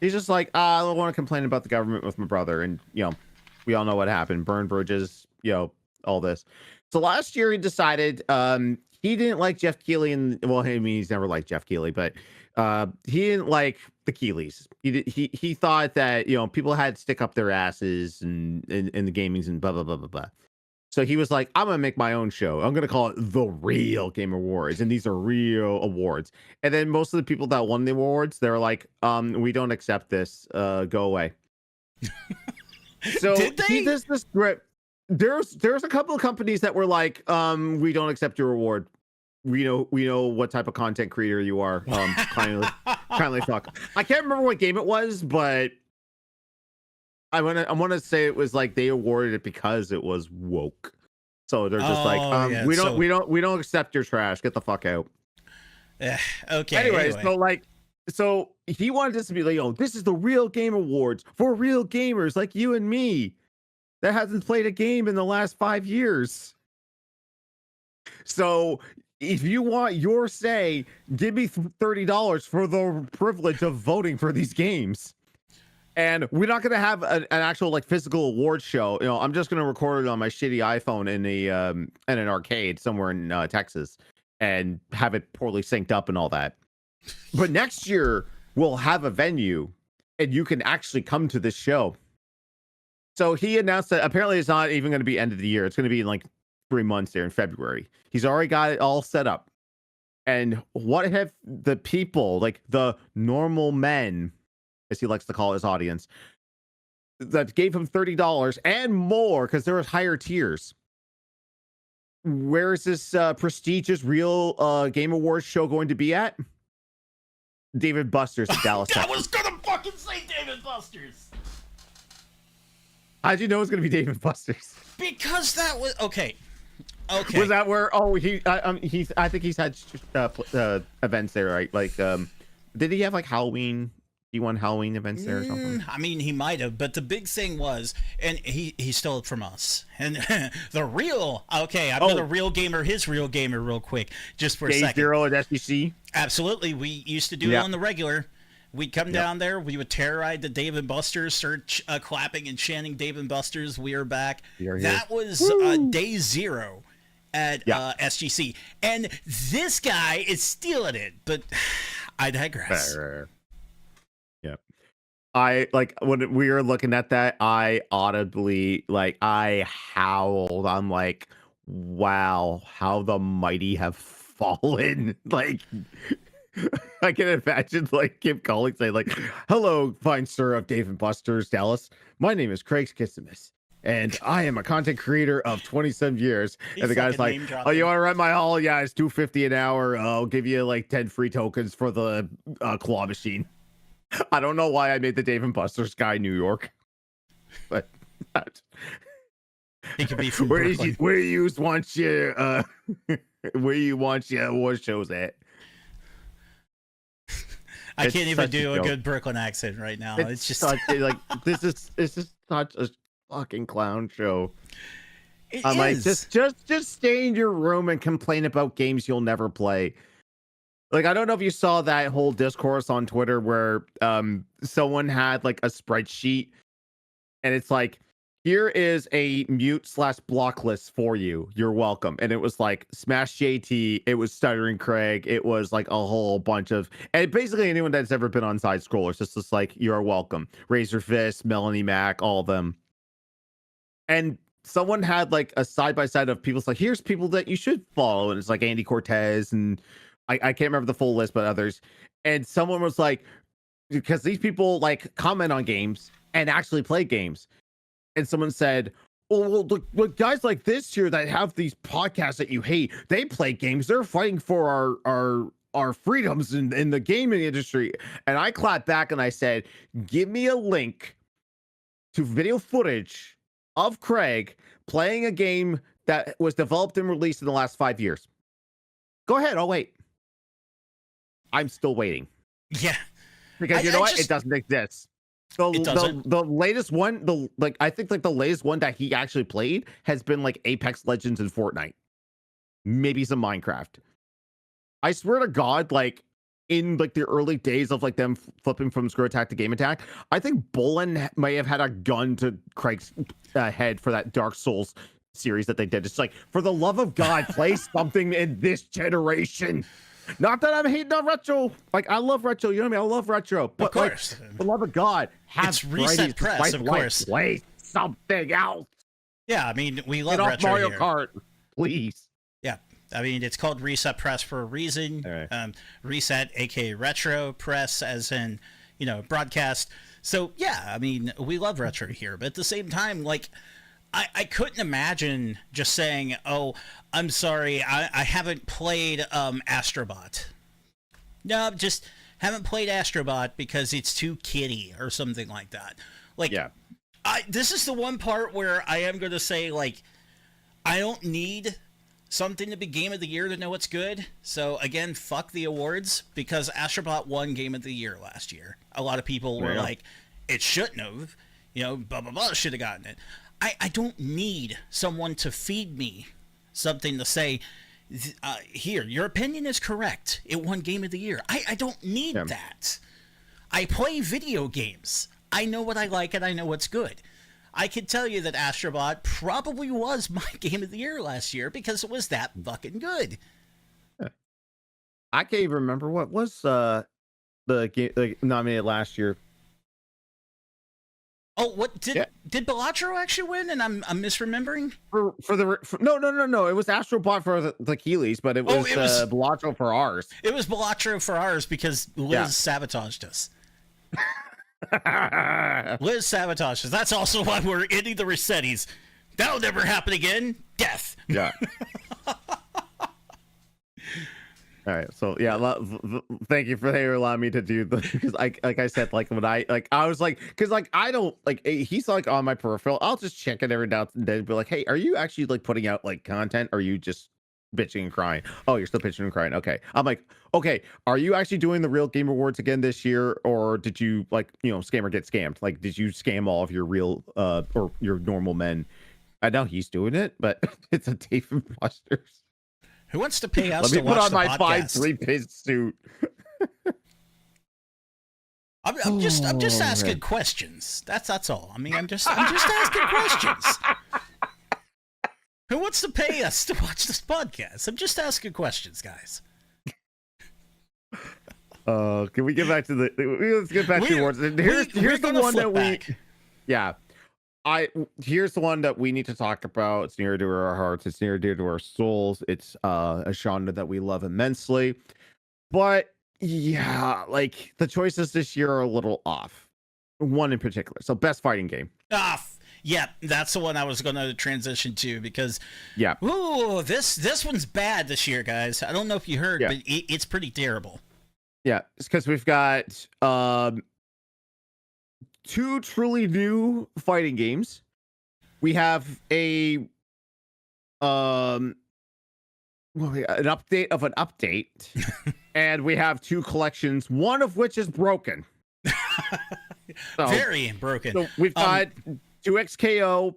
S2: he's just like, I don't want to complain about the government with my brother. And, we all know what happened. Burn bridges, all this. So last year he decided he didn't like Jeff Keighley. And, well, I mean, he's never liked Jeff Keighley, but he didn't like the Keighleys. He thought that, people had to stick up their asses and in the gamings and blah, blah, blah, blah, blah. So he was like, I'm going to make my own show. I'm going to call it The Real Game Awards. And these are real awards. And then most of the people that won the awards, they're like, we don't accept this. Go away. So
S1: Did they?
S2: he does this script. There's a couple of companies that were like, we don't accept your award. We know what type of content creator you are. Kindly fuck. I can't remember what game it was, but I want to say it was like they awarded it because it was woke. So they're just like,
S1: yeah,
S2: we don't accept your trash. Get the fuck out.
S1: Okay.
S2: Anyways,
S1: anyway.
S2: so he wanted this to be like, this is the Real Game Awards for real gamers like you and me that hasn't played a game in the last 5 years. So if you want your say, give me $30 for the privilege of voting for these games. And we're not going to have an actual like physical awards show. I'm just going to record it on my shitty iPhone in an arcade somewhere in Texas and have it poorly synced up and all that. But next year we'll have a venue and you can actually come to this show. So he announced that apparently it's not even going to be end of the year. It's going to be in like 3 months there in February. He's already got it all set up. And what have the people, like the normal men, as he likes to call his audience, that gave him $30 and more because there was higher tiers. Where is this prestigious Real Game Awards show going to be at? David Buster's in Dallas.
S1: I was gonna fucking say David Buster's
S2: How'd you know it was going to be David Buster's?
S1: because that was okay.
S2: Was that where? Oh, I think he's had events there, right? Like, did he have like Halloween? D1 Halloween events there or something?
S1: I mean, he might have, but the big thing was, and he stole it from us. And the real, okay, I'm gonna real gamer his real gamer real quick, just for a second.
S2: Zero at SBC.
S1: Absolutely, we used to do it on the regular. We'd come down there, we would terrorize the Dave and Buster's, search clapping and chanting Dave and Buster's. We are back. That was day 0 at SGC, and this guy is stealing it. But I digress.
S2: Yeah. I like when we were looking at that, I audibly I howled. I'm like, wow, how the mighty have fallen. Like I can imagine like Kim calling saying like, "Hello, fine sir of Dave and Buster's Dallas. My name is Craig Kissimus, and I am a content creator of 27 years." And the guy's like, "Oh, you want to rent my hall? Yeah, it's $2.50 an hour. I'll give you like 10 free tokens for the claw machine." I don't know why I made the Dave and Buster's guy New York, but
S1: he could be from
S2: where
S1: Brooklyn.
S2: where you want your where you want your award shows at.
S1: I
S2: It's
S1: can't even
S2: such a
S1: do a
S2: joke.
S1: good Brooklyn accent right now. It's just
S2: such, like this is it's just such a fucking clown show.
S1: it
S2: I'm like,
S1: is.
S2: just stay in your room and complain about games you'll never play. Like, I don't know if you saw that whole discourse on Twitter where someone had like a spreadsheet and it's like, here is a mute/block list for you. You're welcome. And it was like Smash JT, it was Stuttering Craig, it was like a whole bunch of, and basically anyone that's ever been on side scrollers, just like, you're welcome. Razor Fist, Melanie Mac, all of them. And someone had like a side by side of people's like, here's people that you should follow. And it's like Andy Cortez and I can't remember the full list, but others. And someone was like, because these people like comment on games and actually play games. And someone said, well, look, guys like this here that have these podcasts that you hate, they play games. They're fighting for our freedoms in the gaming industry. And I clapped back and I said, give me a link to video footage of Craig playing a game that was developed and released in the last 5 years. Go ahead, I'll wait. I'm still waiting.
S1: Yeah.
S2: Because you know what? It doesn't exist. The latest one, I think like the latest one that he actually played has been like Apex Legends and Fortnite. Maybe some Minecraft. I swear to God, like in like the early days of like them flipping from Screw Attack to Game Attack, I think Bolin may have had a gun to Craig's head for that Dark Souls series that they did. It's like, for the love of God, play something in this generation. Not that I'm hating on retro. Like, I love retro. You know what I mean? I love retro. But,
S1: of course.
S2: like, for the love of God, have
S1: it's ResetPress, of course.
S2: Play something else.
S1: Yeah, I mean, we love
S2: Get
S1: retro
S2: off Mario
S1: here.
S2: Kart, please.
S1: Yeah, I mean, it's called ResetPress for a reason.
S2: Right.
S1: Reset, aka retro press, as in, you know, broadcast. So yeah, I mean, we love retro here, but at the same time, like, I couldn't imagine just saying, "Oh, I'm sorry, I haven't played Astrobot." No, just haven't played Astrobot because it's too kiddie or something like that. Like,
S2: Yeah.
S1: This is the one part where I am going to say, like, I don't need something to be Game of the Year to know it's good. So again, fuck the awards, because Astrobot won Game of the Year last year. A lot of people were like, it shouldn't have, you know, blah blah blah, should have gotten it. I don't need someone to feed me something to say, here, your opinion is correct, it won Game of the Year. I don't need that. I play video games. I know what I like and I know what's good. I can tell you that Astrobot probably was my Game of the Year last year because it was that fucking good.
S2: I can't even remember what was the game like nominated last year.
S1: Oh, what did Balatro actually win? And I'm misremembering.
S2: No. It was Astrobot for the Heatlys, but it was Balatro for ours.
S1: It was Balatro for ours because Liz sabotaged us. Liz sabotaged us. That's also why we're ending the Resettis. That'll never happen again. Death.
S2: Yeah. All right, so yeah, thank you for allowing me to do the, because like I said, like when I was like, because like I don't like, he's like on my peripheral, I'll just check it every now and then and be like, hey, are you actually like putting out like content, or are you just bitching and crying? Oh, you're still bitching and crying. Okay, I'm like, okay, are you actually doing the Real Game Awards again this year, or did you like, you know, scam or get scammed? Like, did you scam all of your real or your normal men? I know he's doing it, but it's a Dave and Buster's.
S1: Who wants to pay us
S2: Let me
S1: to
S2: put
S1: watch
S2: on my
S1: the
S2: fine
S1: podcast?
S2: 3-piece suit.
S1: I'm just asking questions. That's all. I mean, I'm just asking questions. Who wants to pay us to watch this podcast? I'm just asking questions, guys.
S2: Can we get back to let's get back to the awards. Here's the one that here's the one that we need to talk about. It's near to our hearts. It's near dear to our souls. It's a genre that we love immensely. But Yeah, like the choices this year are a little off. One in particular. So best fighting game.
S1: Yeah, that's the one I was going to transition to because,
S2: Yeah.
S1: ooh, this one's bad this year, guys. I don't know if you heard,
S2: Yeah.
S1: but it's pretty terrible.
S2: Yeah, it's because we've got two truly new fighting games. We have an update of an update, and we have two collections, one of which is broken. So,
S1: Very broken.
S2: So we've got 2XKO,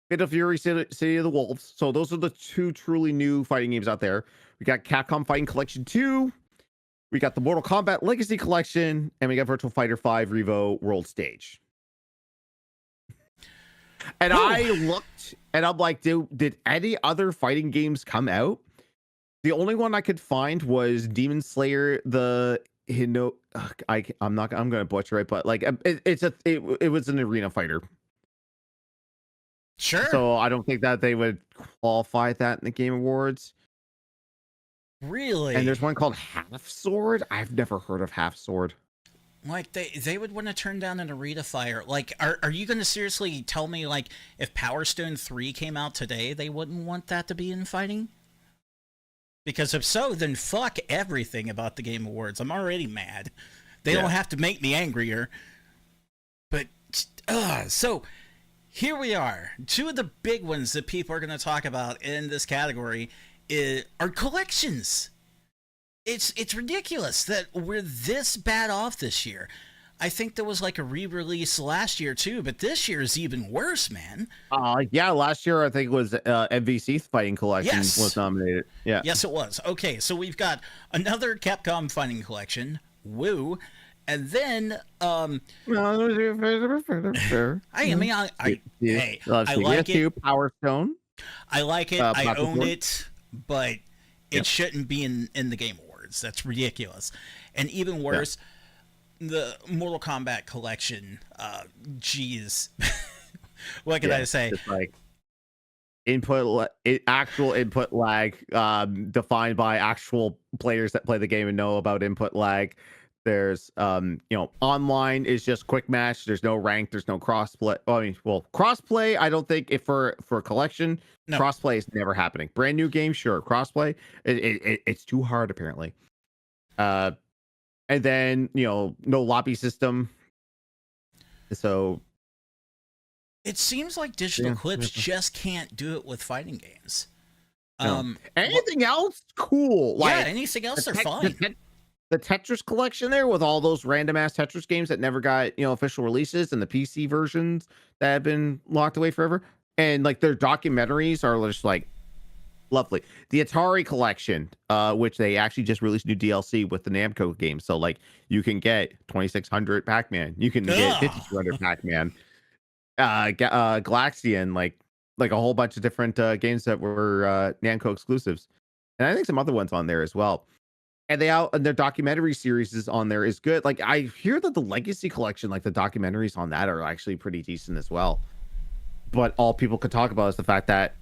S2: Fatal Fury, City of the Wolves. So those are the two truly new fighting games out there. We got Capcom Fighting Collection 2. We got the Mortal Kombat Legacy Collection, and we got Virtual Fighter 5 Revo World Stage. And
S1: Ooh.
S2: I looked, and I'm like, did any other fighting games come out? The only one I could find was Demon Slayer, the I'm gonna butcher it, but like it was an arena fighter.
S1: Sure.
S2: So I don't think that they would qualify that in the Game Awards.
S1: Really?
S2: And there's one called Half Sword. I've never heard of Half Sword.
S1: Like they would want to turn down an arena fire. Like, are you going to seriously tell me like if Power Stone 3 came out today, they wouldn't want that to be in fighting? Because if so, then fuck everything about the Game Awards. I'm already mad. They don't have to make me angrier. But so here we are. Two of the big ones that people are going to talk about in this category are collections. It's ridiculous that we're this bad off this year. I think there was like a re-release last year too, but this year is even worse, man.
S2: Yeah, last year I think it was MVC's Fighting Collection was nominated. Yeah.
S1: Yes, it was. Okay, so we've got another Capcom Fighting Collection, Woo, and then I like it.
S2: Power Stone.
S1: I like it. I own it, but it shouldn't be in the Game Awards. That's ridiculous. And even worse, the Mortal Kombat Collection. Geez, what can I say?
S2: It's like actual input lag, defined by actual players that play the game and know about input lag. There's online is just quick match. There's no rank. There's no crossplay. Crossplay. I don't think for a collection, crossplay is never happening. Brand new game, sure. Crossplay, it's too hard apparently. And then no lobby system. So
S1: it seems like Digital Clips just can't do it with fighting games.
S2: Anything else, cool.
S1: Like, anything else, they're fine.
S2: The Tetris collection there with all those random ass Tetris games that never got official releases, and the PC versions that have been locked away forever, and like their documentaries are just like lovely. The Atari collection, which they actually just released new DLC with the Namco game, so like you can get 2600 Pac-Man, you can get 5200 Pac-Man, Galaxian, like a whole bunch of different games that were Namco exclusives, and I think some other ones on there as well. And their documentary series is on there is good. Like I hear that the Legacy collection, like the documentaries on that, are actually pretty decent as well. But all people could talk about is the fact that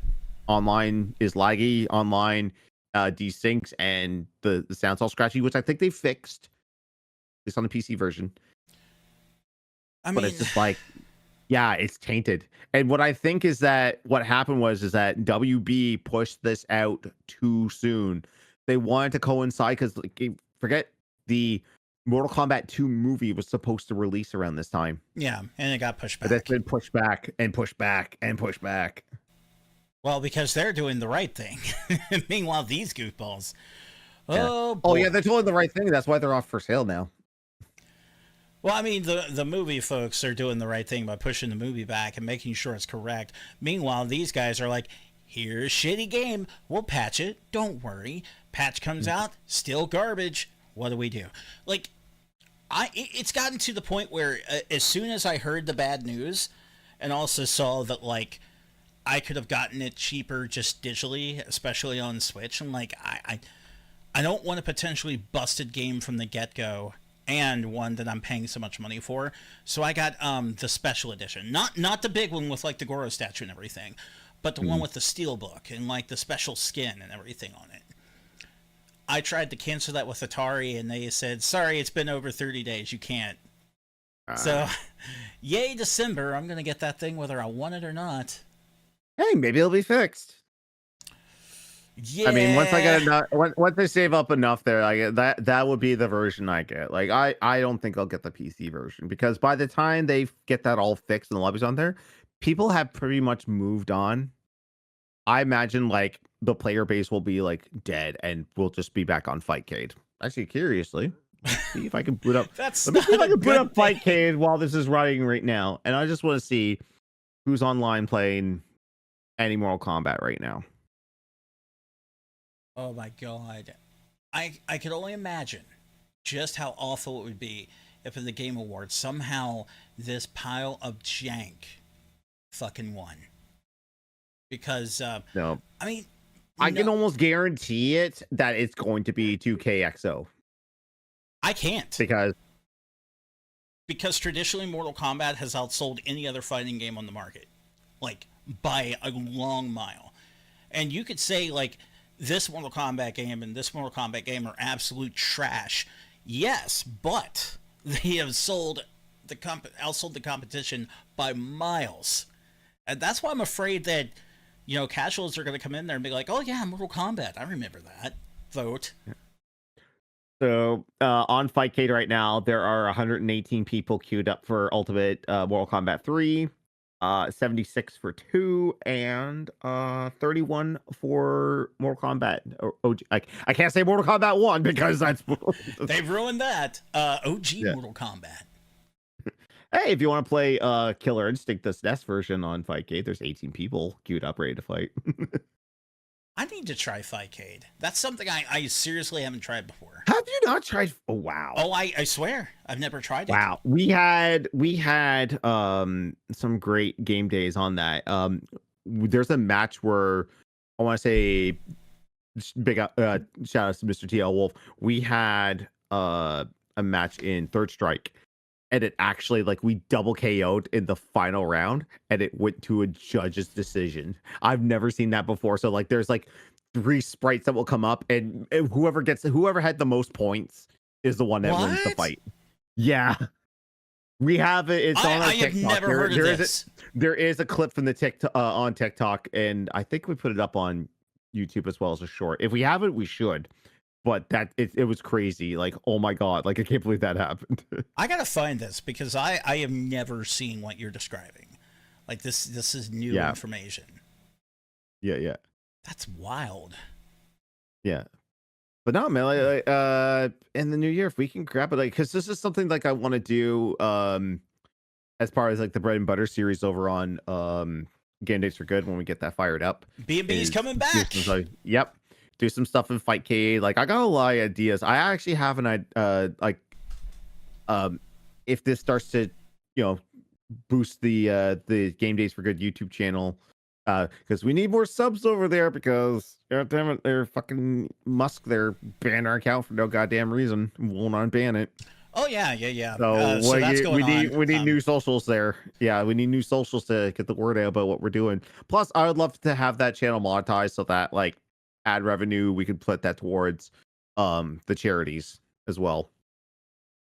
S2: online is laggy, online desyncs, and the sound's all scratchy, which I think they fixed. It's on the PC version. But it's just like, yeah, it's tainted. And what I think is that what happened is that WB pushed this out too soon. They wanted to coincide because forget the Mortal Kombat 2 movie was supposed to release around this time.
S1: Yeah, and it got pushed back.
S2: But that's been pushed back and pushed back and pushed back.
S1: Well, because they're doing the right thing. Meanwhile, these goofballs.
S2: Yeah. Oh yeah, they're doing the right thing. That's why they're off for sale now.
S1: Well, I mean, the movie folks are doing the right thing by pushing the movie back and making sure it's correct. Meanwhile, these guys are like, here's shitty game. We'll patch it. Don't worry. Patch comes out, still garbage. What do we do? Like, it's gotten to the point where as soon as I heard the bad news and also saw that, like, I could have gotten it cheaper just digitally, especially on Switch, I'm like, I don't want a potentially busted game from the get-go and one that I'm paying so much money for. So I got the special edition. Not the big one with, like, the Goro statue and everything, but the one with the steel book and, like, the special skin and everything on it. I tried to cancel that with Atari, and they said, sorry, it's been over 30 days. You can't. So, yay, December. I'm going to get that thing whether I want it or not.
S2: Hey, maybe it'll be fixed.
S1: Yeah.
S2: I mean, once I get enough, once I save up enough there, like that would be the version I get. Like, I don't think I'll get the PC version, because by the time they get that all fixed and the lobbies on there, people have pretty much moved on. I imagine like the player base will be like dead, and we'll just be back on Fightcade. Actually, curiously, let's see if I can boot up. Let me see if I can boot up Fightcade while this is running right now, and I just want to see who's online playing any Mortal Kombat right now.
S1: Oh my god. I could only imagine just how awful it would be if in the Game Awards somehow this pile of jank fucking won. Because,
S2: no.
S1: I mean...
S2: I can almost guarantee it that it's going to be 2KXO.
S1: I can't. Because traditionally Mortal Kombat has outsold any other fighting game on the market. Like, by a long mile. And you could say, like, this Mortal Kombat game and this Mortal Kombat game are absolute trash. Yes, but they have outsold the competition by miles. And that's why I'm afraid that, you know, casuals are going to come in there and be like, oh yeah, Mortal Kombat, I remember that. Vote.
S2: So on Fightcade right now, there are 118 people queued up for Ultimate Mortal Kombat 3. 76 for 2, and 31 for Mortal Kombat. I can't say Mortal Kombat 1 because that's
S1: they've ruined that. OG Mortal Kombat.
S2: Hey, if you want to play Killer Instinct, the SNES version on Fightcade, there's 18 people queued up ready to fight.
S1: I need to try Fightcade. That's something I seriously haven't tried before.
S2: Have you not tried? Oh wow.
S1: Oh, I swear I've never tried it.
S2: Wow. We had some great game days on that. There's a match where I want to say big shout out to Mr. TL Wolf. We had a match in Third Strike, and it actually, like, we double KO'd in the final round, and it went to a judge's decision. I've never seen that before. So like, there's like 3 sprites that will come up, and whoever had the most points is the one that wins the fight. Yeah, we have it. It's on our TikTok.
S1: I have never heard of this.
S2: There is a clip from the TikTok on TikTok, and I think we put it up on YouTube as well as a short. If we have it, we should. But it was crazy. Like, oh my god, like I can't believe that happened.
S1: I gotta find this because I have never seen what you're describing. Like this is new information.
S2: Yeah.
S1: That's wild.
S2: Yeah. But no, man, like, in the new year, if we can grab it, like, because this is something like I want to do as part of like the bread and butter series over on Game Days for Good when we get that fired up.
S1: B&B's coming back.
S2: Yep. Do some stuff in Fightcade. Like, I got a lot of ideas. I actually have an idea, if this starts to, you know, boost the Game Days for Good YouTube channel, because we need more subs over there, because damn it, they're fucking Musk. They're banning our account for no goddamn reason. Won't unban it.
S1: Oh yeah.
S2: So that's we need new socials there. Yeah, we need new socials to get the word out about what we're doing. Plus, I would love to have that channel monetized so that, like, ad revenue, we could put that towards the charities as well.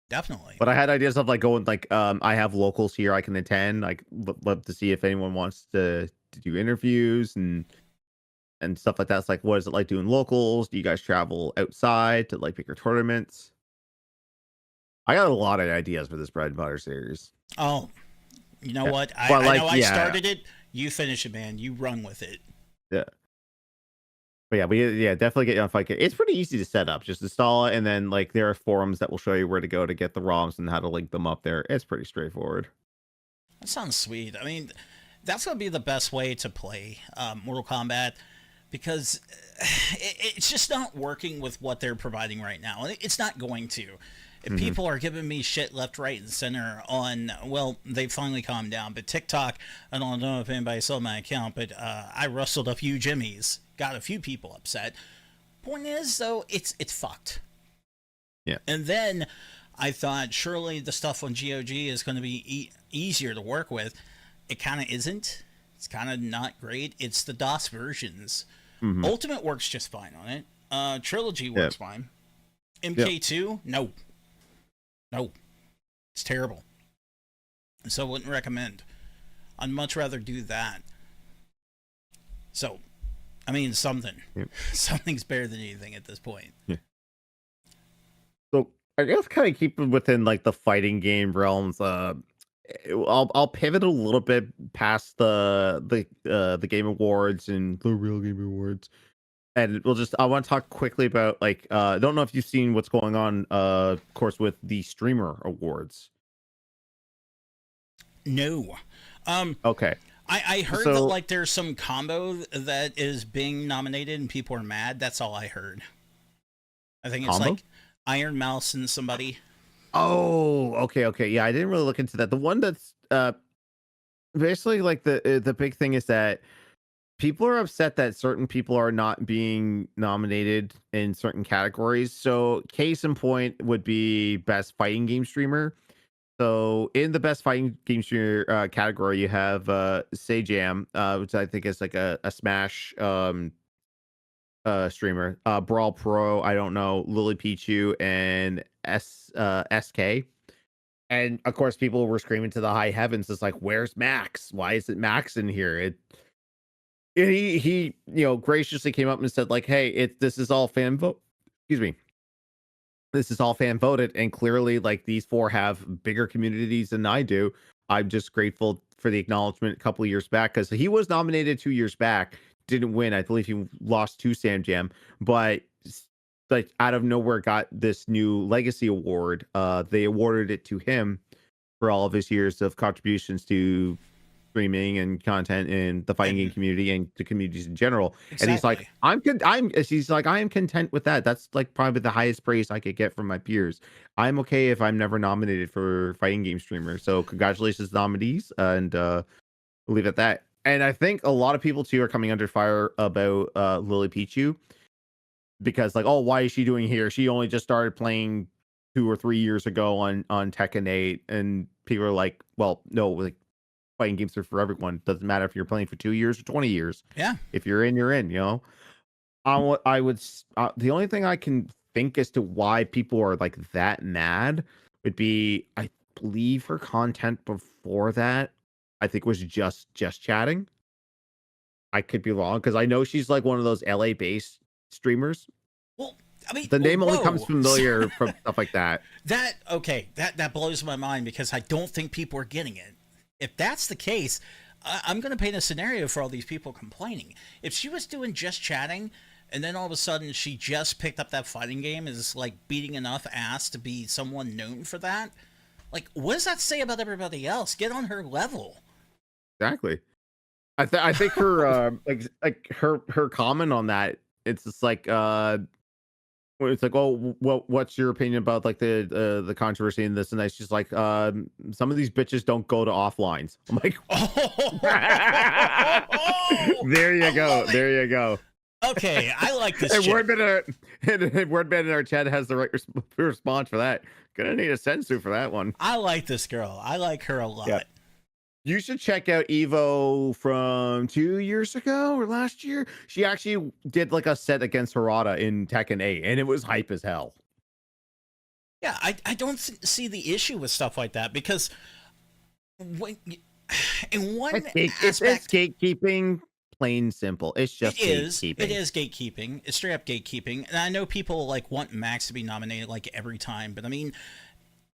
S1: Definitely.
S2: But I had ideas of like going like I have locals here I can attend. Like, love to see if anyone wants to do interviews and stuff like that. It's like, what is it like doing locals? Do you guys travel outside to like bigger tournaments? I got a lot of ideas for this bread and butter series.
S1: Oh, you know what? I know I started it. You finish it, man. You run with it.
S2: Yeah. But yeah, definitely get you on Fightcade. It's pretty easy to set up. Just install it, and then like there are forums that will show you where to go to get the ROMs and how to link them up there. It's pretty straightforward.
S1: That sounds sweet. I mean, that's going to be the best way to play Mortal Kombat, because it's just not working with what they're providing right now. It's not going to. If people are giving me shit left, right, and center on, well, they finally calmed down. But TikTok, I don't know if anybody saw my account, but I rustled a few jimmies. Got a few people upset. Point is, though, it's fucked.
S2: Yeah.
S1: And then I thought surely the stuff on GOG is going to be easier to work with. It kind of isn't. It's kind of not great. It's the DOS versions. Ultimate works just fine on it. Trilogy
S2: Yeah.
S1: works fine. MK2, no. No. It's terrible. So I wouldn't recommend. I'd much rather do that. So, I mean, something.
S2: Yep.
S1: Something's better than anything at this point.
S2: Yeah. So I guess kind of keep it within like the fighting game realms. I'll pivot a little bit past the Game Awards and the real Game Awards, and I want to talk quickly about like I don't know if you've seen what's going on, of course, with the Streamer Awards.
S1: No.
S2: Okay.
S1: I heard that like there's some combo that is being nominated and people are mad. That's all I heard. I think it's like Iron Mouse and somebody.
S2: Oh, okay. Yeah, I didn't really look into that. The one that's basically like the big thing is that people are upset that certain people are not being nominated in certain categories. So case in point would be best fighting game streamer. So in the best fighting game streamer category, you have Sajam, which I think is like a Smash streamer. Brawl Pro, I don't know, Lily Pichu, and SK. And of course, people were screaming to the high heavens. It's like, where's Max? Why isn't Max in here? He graciously came up and said like, hey, this is all fan vote. Excuse me. This is all fan voted, and clearly, like, these four have bigger communities than I do. I'm just grateful for the acknowledgement a couple of years back, because he was nominated 2 years back, didn't win. I believe he lost to Sam Jam, but like out of nowhere got this new legacy award. They awarded it to him for all of his years of contributions to streaming and content in the fighting game community and to communities in general. Exactly. And he's like, I am content with that. That's like probably the highest praise I could get from my peers. I'm okay if I'm never nominated for fighting game streamer. So congratulations, nominees, and we'll leave it at that. And I think a lot of people too are coming under fire about Lily Pichu, because like, oh, why is she doing here? She only just started playing 2 or 3 years ago on Tekken 8, and people are like, well, no, like, fighting games are for everyone. Doesn't matter if you're playing for 2 years or 20 years.
S1: Yeah.
S2: If you're in, you're in, I would, the only thing I can think as to why people are like that mad would be, I believe her content before that, I think was just chatting. I could be wrong, because I know she's like one of those LA based streamers.
S1: Well, I mean,
S2: the name only comes familiar from stuff like that.
S1: That blows my mind, because I don't think people are getting it. If that's the case, I'm going to paint a scenario for all these people complaining. If she was doing just chatting, and then all of a sudden she just picked up that fighting game, is like beating enough ass to be someone known for that, like, what does that say about everybody else? Get on her level.
S2: Exactly. I think her her comment on that, it's just like it's like, oh, what's your opinion about like the controversy in this and that? She's like, some of these bitches don't go to offlines. I'm like, there you go.
S1: Okay, I like this.
S2: And Wordman in our chat has the right response for that. Gonna need a sensu for that one.
S1: I like this girl. I like her a lot. Yeah.
S2: You should check out Evo from 2 years ago or last year. She actually did like a set against Harada in Tekken 8, and it was hype as hell.
S1: Yeah, I don't see the issue with stuff like that, because when in one aspect,
S2: it's gatekeeping, plain simple. It's just gatekeeping.
S1: It is gatekeeping. It's straight up gatekeeping. And I know people like want Max to be nominated like every time, but I mean,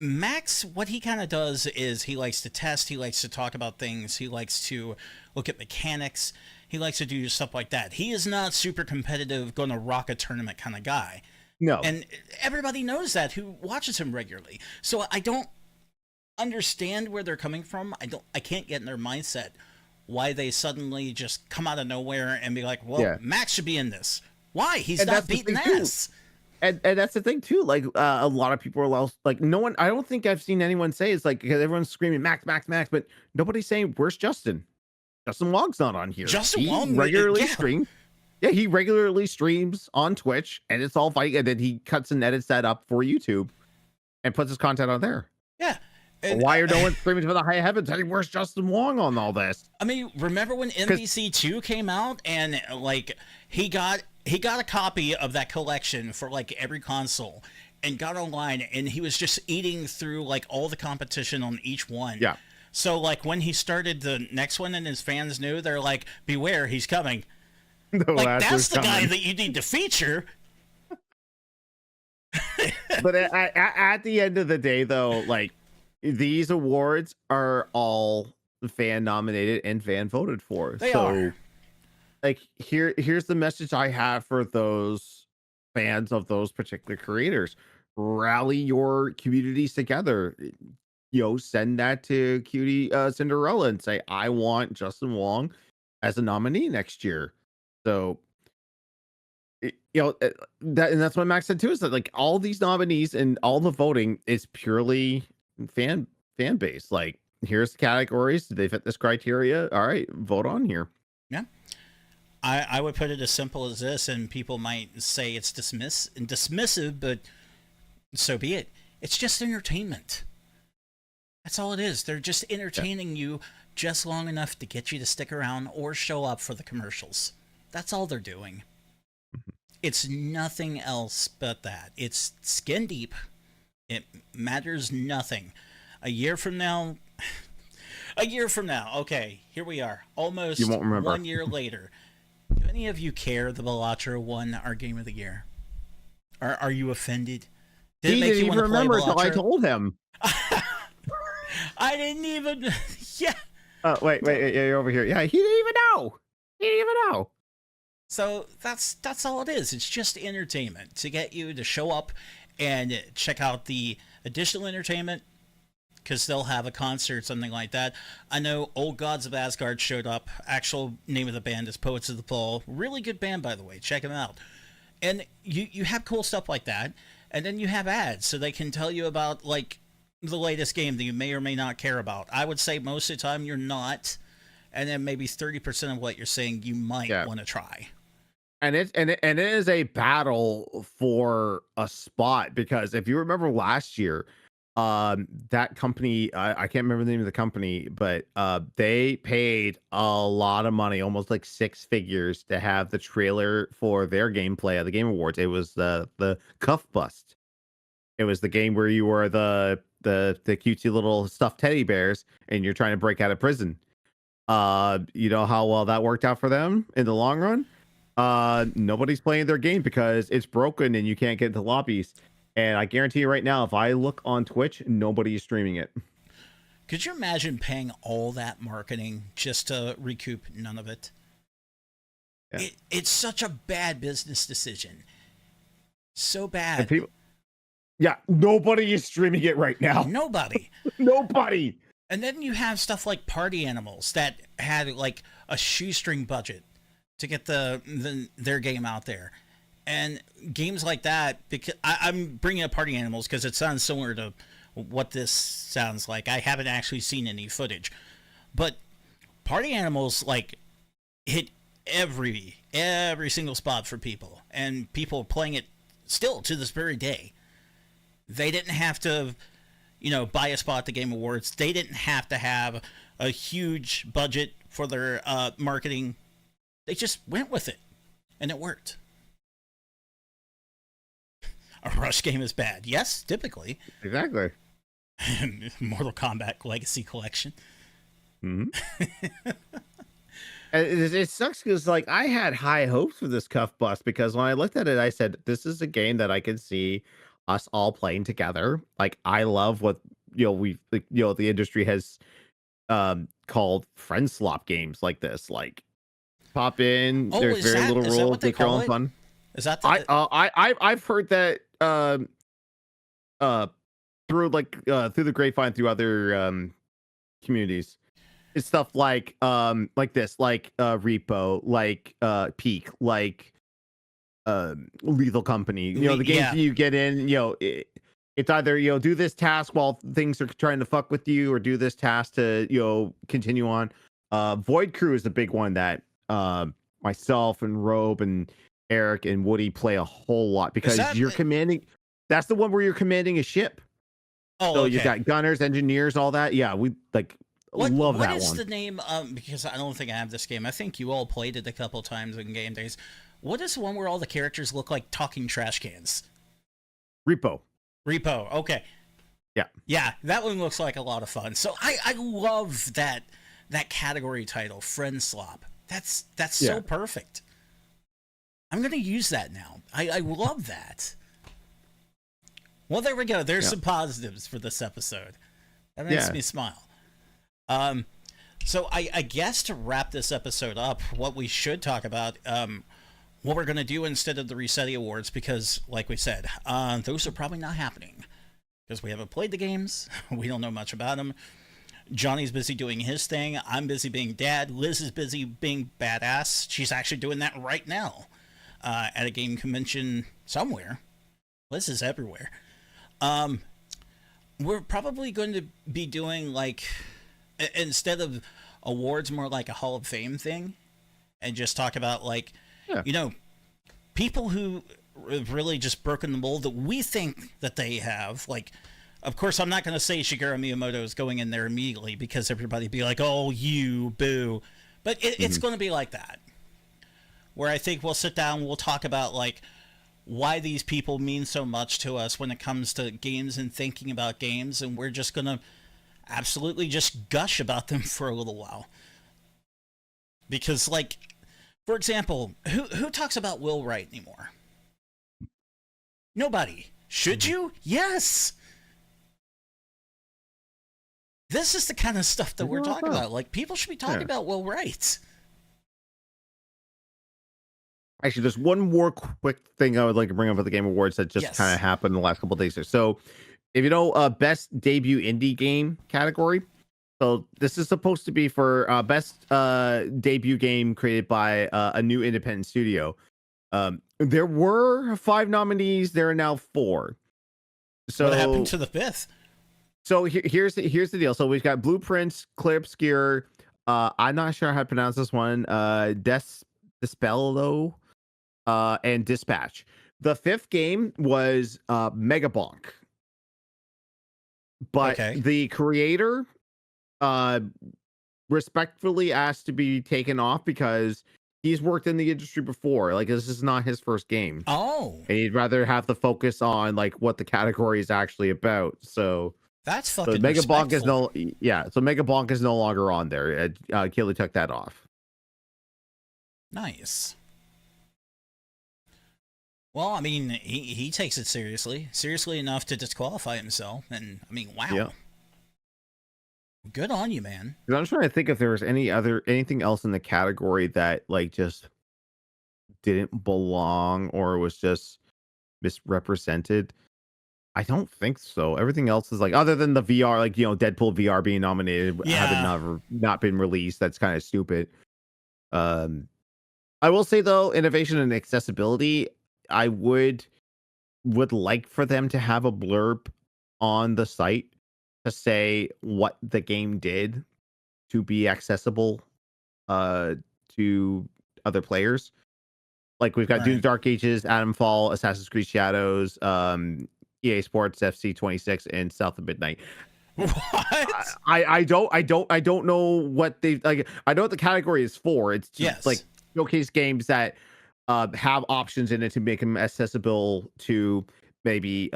S1: Max, what he kind of does is he likes to test, he likes to talk about things, he likes to look at mechanics, he likes to do stuff like that. He is not super competitive, going to rock a tournament kind of guy.
S2: No.
S1: And everybody knows that who watches him regularly. So I don't understand where they're coming from. I can't get in their mindset why they suddenly just come out of nowhere and be like, well, yeah, Max should be in this. Why? He's not beating ass.
S2: And that's the thing too. Like a lot of people are like, no one. I don't think I've seen anyone say it's like, because everyone's screaming Max, but nobody's saying where's Justin. Justin Wong's not on here.
S1: Justin Wong
S2: regularly streams. Yeah, he regularly streams on Twitch, and it's all fight. And then he cuts and edits that up for YouTube, and puts his content on there.
S1: Yeah, And
S2: Why are no one screaming to the high heavens? Hey, where's Justin Wong on all this?
S1: I mean, remember when MVC2 came out and like he got a copy of that collection for like every console and got online and he was just eating through like all the competition on each one.
S2: Yeah.
S1: So like when he started the next one and his fans knew, they're like, beware, he's coming. Like that's the guy that you need to feature.
S2: But at the end of the day, though, like these awards are all fan nominated and fan voted for.
S1: They are.
S2: Like here's the message I have for those fans of those particular creators: rally your communities together. Send that to Cutie Cinderella and say, I want Justin Wong as a nominee next year. So that's what Max said too, is that like all these nominees and all the voting is purely fan base. Like, here's the categories. Do they fit this criteria? All right, vote on here.
S1: Yeah. I would put it as simple as this, and people might say it's dismissive, but so be it. It's just entertainment. That's all it is. They're just entertaining you just long enough to get you to stick around or show up for the commercials. That's all they're doing. It's nothing else but that. It's skin deep. It matters nothing. A year from now, okay, here we are. Almost
S2: You won't remember.
S1: 1 year later. Do any of you care the Balatro won our Game of the Year? Are you offended?
S2: He didn't even remember until I told him.
S1: I didn't even. Yeah.
S2: Oh, wait, you're over here. Yeah, he didn't even know. He didn't even know.
S1: So that's all it is. It's just entertainment to get you to show up and check out the additional entertainment, because they'll have a concert, something like that. I know Old Gods of Asgard showed up. Actual name of the band is Poets of the Fall. Really good band, by the way. Check them out. And you have cool stuff like that. And then you have ads, so they can tell you about like the latest game that you may or may not care about. I would say most of the time you're not. And then maybe 30% of what you're saying you might want to try.
S2: And it is a battle for a spot, because if you remember last year, that company, I can't remember the name of the company, but they paid a lot of money, almost like 6 figures, to have the trailer for their gameplay at the Game Awards. It was the Cuff Bust. It was the game where you were the cutesy little stuffed teddy bears and you're trying to break out of prison. You know how well that worked out for them in the long run? Nobody's playing their game because it's broken and you can't get into lobbies. And I guarantee you right now, if I look on Twitch, nobody is streaming it.
S1: Could you imagine paying all that marketing just to recoup none of it? Yeah. It's such a bad business decision. So bad.
S2: Nobody is streaming it right now.
S1: Nobody.
S2: Nobody.
S1: And then you have stuff like Party Animals that had like a shoestring budget to get their game out there. And games like that, because I'm bringing up Party Animals because it sounds similar to what this sounds like. I haven't actually seen any footage, but Party Animals like hit every single spot for people, and people are playing it still to this very day. They didn't have to, buy a spot at the Game Awards. They didn't have to have a huge budget for their marketing. They just went with it, and it worked. A Rush game is bad. Yes, typically.
S2: Exactly.
S1: Mortal Kombat Legacy Collection.
S2: Mm-hmm. It sucks because like I had high hopes for this Cuff Bust, because when I looked at it, I said, this is a game that I could see us all playing together. Like, I love what the industry has called friend slop games like this. Like, pop in, there's very little rules, get your own fun.
S1: Is that
S2: I've heard that through the grapevine, through other communities. It's stuff like this, like Repo, like Peak, like Lethal Company. The games you get in, it's either do this task while things are trying to fuck with you, or do this task to continue on. Void Crew is the big one that myself and Robe and Eric and Woody play a whole lot, because you're commanding. That's the one where you're commanding a ship.
S1: Oh,
S2: So you
S1: okay.
S2: got gunners, engineers, all that. Yeah, we like love
S1: What
S2: that
S1: is
S2: one.
S1: the name? Because I don't think I have this game. I think you all played it a couple times in game days. What is the one where all the characters look like talking trash cans?
S2: Repo.
S1: Repo. Okay.
S2: Yeah.
S1: Yeah, that one looks like a lot of fun. So I love that category title, Friend Slop. That's so
S2: Yeah.
S1: perfect. I'm gonna use that now. I love that. Well, there we go. There's
S2: Yeah.
S1: some positives for this episode. That makes
S2: Yeah.
S1: me smile. Um, so I guess to wrap this episode up, what we should talk about, what we're gonna do instead of the Resetti Awards, because like we said, those are probably not happening because we haven't played the games. We don't know much about them. Johnny's busy doing his thing. I'm busy being dad. Liz is busy being badass. She's actually doing that right now at a game convention somewhere. Liz is everywhere. We're probably going to be doing like, instead of awards, more like a Hall of Fame thing, and just talk about like,
S2: Yeah.
S1: people who have really just broken the mold that we think that they have. Like, of course, I'm not going to say Shigeru Miyamoto is going in there immediately because everybody be like, "Oh, you boo," but it's going to be like that. Where I think we'll sit down, we'll talk about like why these people mean so much to us when it comes to games and thinking about games, and we're just going to absolutely just gush about them for a little while. Because, like, for example, who talks about Will Wright anymore? Nobody. Should you? Yes. This is the kind of stuff that we're talking about. Like, people should be talking about Will Wright.
S2: Actually, there's one more quick thing I would like to bring up with the Game Awards that just kind of happened in the last couple of days. So, if you know, best debut indie game category. So this is supposed to be for best debut game created by a new independent studio. There were 5 nominees. There are now 4. So
S1: what happened to the 5th?
S2: So here's the deal. So we've got Blueprints, Clear Obscure. I'm not sure how to pronounce this one. Dispello, and Dispatch. The 5th game was Mega Bonk, but the creator respectfully asked to be taken off because he's worked in the industry before. Like, this is not his first game.
S1: Oh,
S2: and he'd rather have the focus on like what the category is actually about. So
S1: that's fucking
S2: Mega Bonk is
S1: respectful.
S2: so Mega Bonk is no longer on there. Keeley took that off.
S1: Nice. Well, I mean, he takes it seriously enough to disqualify himself, and I mean, wow.
S2: Yeah.
S1: Good on you, man.
S2: I'm trying to think if there was anything else in the category that like just didn't belong or was just misrepresented. I don't think so. Everything else is like, other than the VR, like, you know, Deadpool VR being nominated, having not been released. That's kind of stupid. I will say though, innovation and accessibility, I would like for them to have a blurb on the site to say what the game did to be accessible to other players. Like, we've got Dune Dark Ages, Atomfall, Assassin's Creed Shadows, EA Sports FC 26, and South of Midnight.
S1: What?
S2: I don't know what they like. I know what the category is for. It's just like showcase games that have options in it to make them accessible to maybe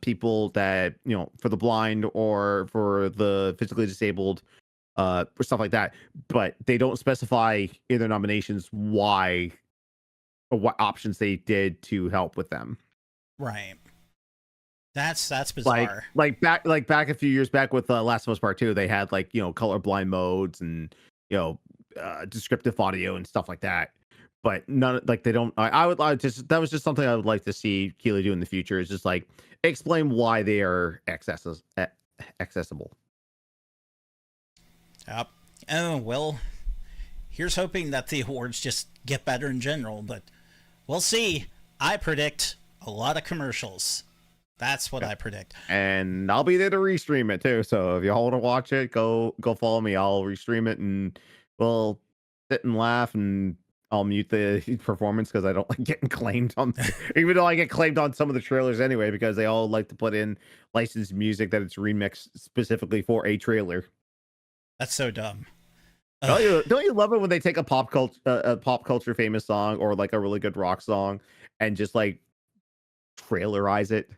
S2: people that, you know, for the blind or for the physically disabled, or stuff like that. But they don't specify in their nominations why or what options they did to help with them.
S1: Right. That's bizarre.
S2: Like back a few years back with Last of Us Part 2, they had like, you know, colorblind modes and, you know, descriptive audio and stuff like that. But none, like, they don't. I would that was just something I would like to see Keeley do in the future, is just like explain why they are accessible.
S1: Yep. Oh, well, here's hoping that the awards just get better in general, but we'll see. I predict a lot of commercials. That's what I predict.
S2: And I'll be there to restream it too. So if y'all want to watch it, go follow me. I'll restream it and we'll sit and laugh, and I'll mute the performance because I don't like getting claimed on, even though I get claimed on some of the trailers anyway, because they all like to put in licensed music that it's remixed specifically for a trailer.
S1: That's so dumb.
S2: Don't you love it when they take a pop culture famous song or like a really good rock song and just like trailerize it?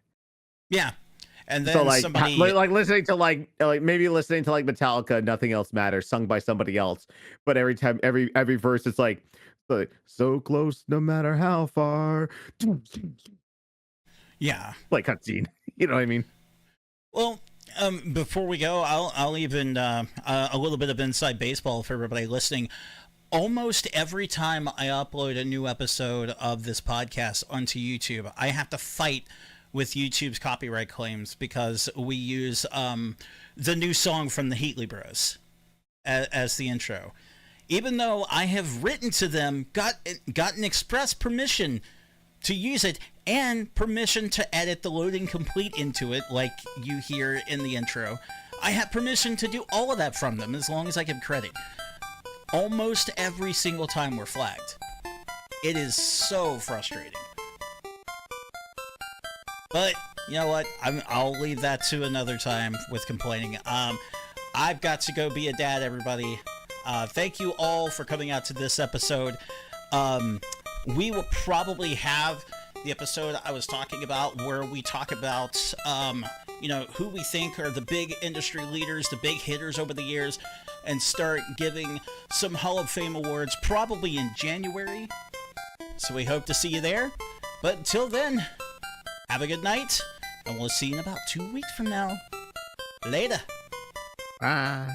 S1: Yeah. And then
S2: So like,
S1: somebody
S2: like listening to like maybe listening to like Metallica, Nothing Else Matters, sung by somebody else, but every time every verse it's like so close no matter how far.
S1: Yeah.
S2: Like cutscene. You know what I mean?
S1: Well, before we go, I'll even a little bit of inside baseball for everybody listening. Almost every time I upload a new episode of this podcast onto YouTube, I have to fight with YouTube's copyright claims because we use the new song from the HeatleyBros as the intro. Even though I have written to them, gotten express permission to use it, and permission to edit the loading complete into it, like you hear in the intro. I have permission to do all of that from them as long as I give credit. Almost every single time we're flagged. It is so frustrating. But you know what? I'll leave that to another time with complaining. I've got to go be a dad, everybody. Thank you all for coming out to this episode. We will probably have the episode I was talking about where we talk about, who we think are the big industry leaders, the big hitters over the years, and start giving some Hall of Fame awards probably in January. So we hope to see you there. But until then, have a good night, and we'll see you in about 2 weeks from now. Later.
S2: Bye.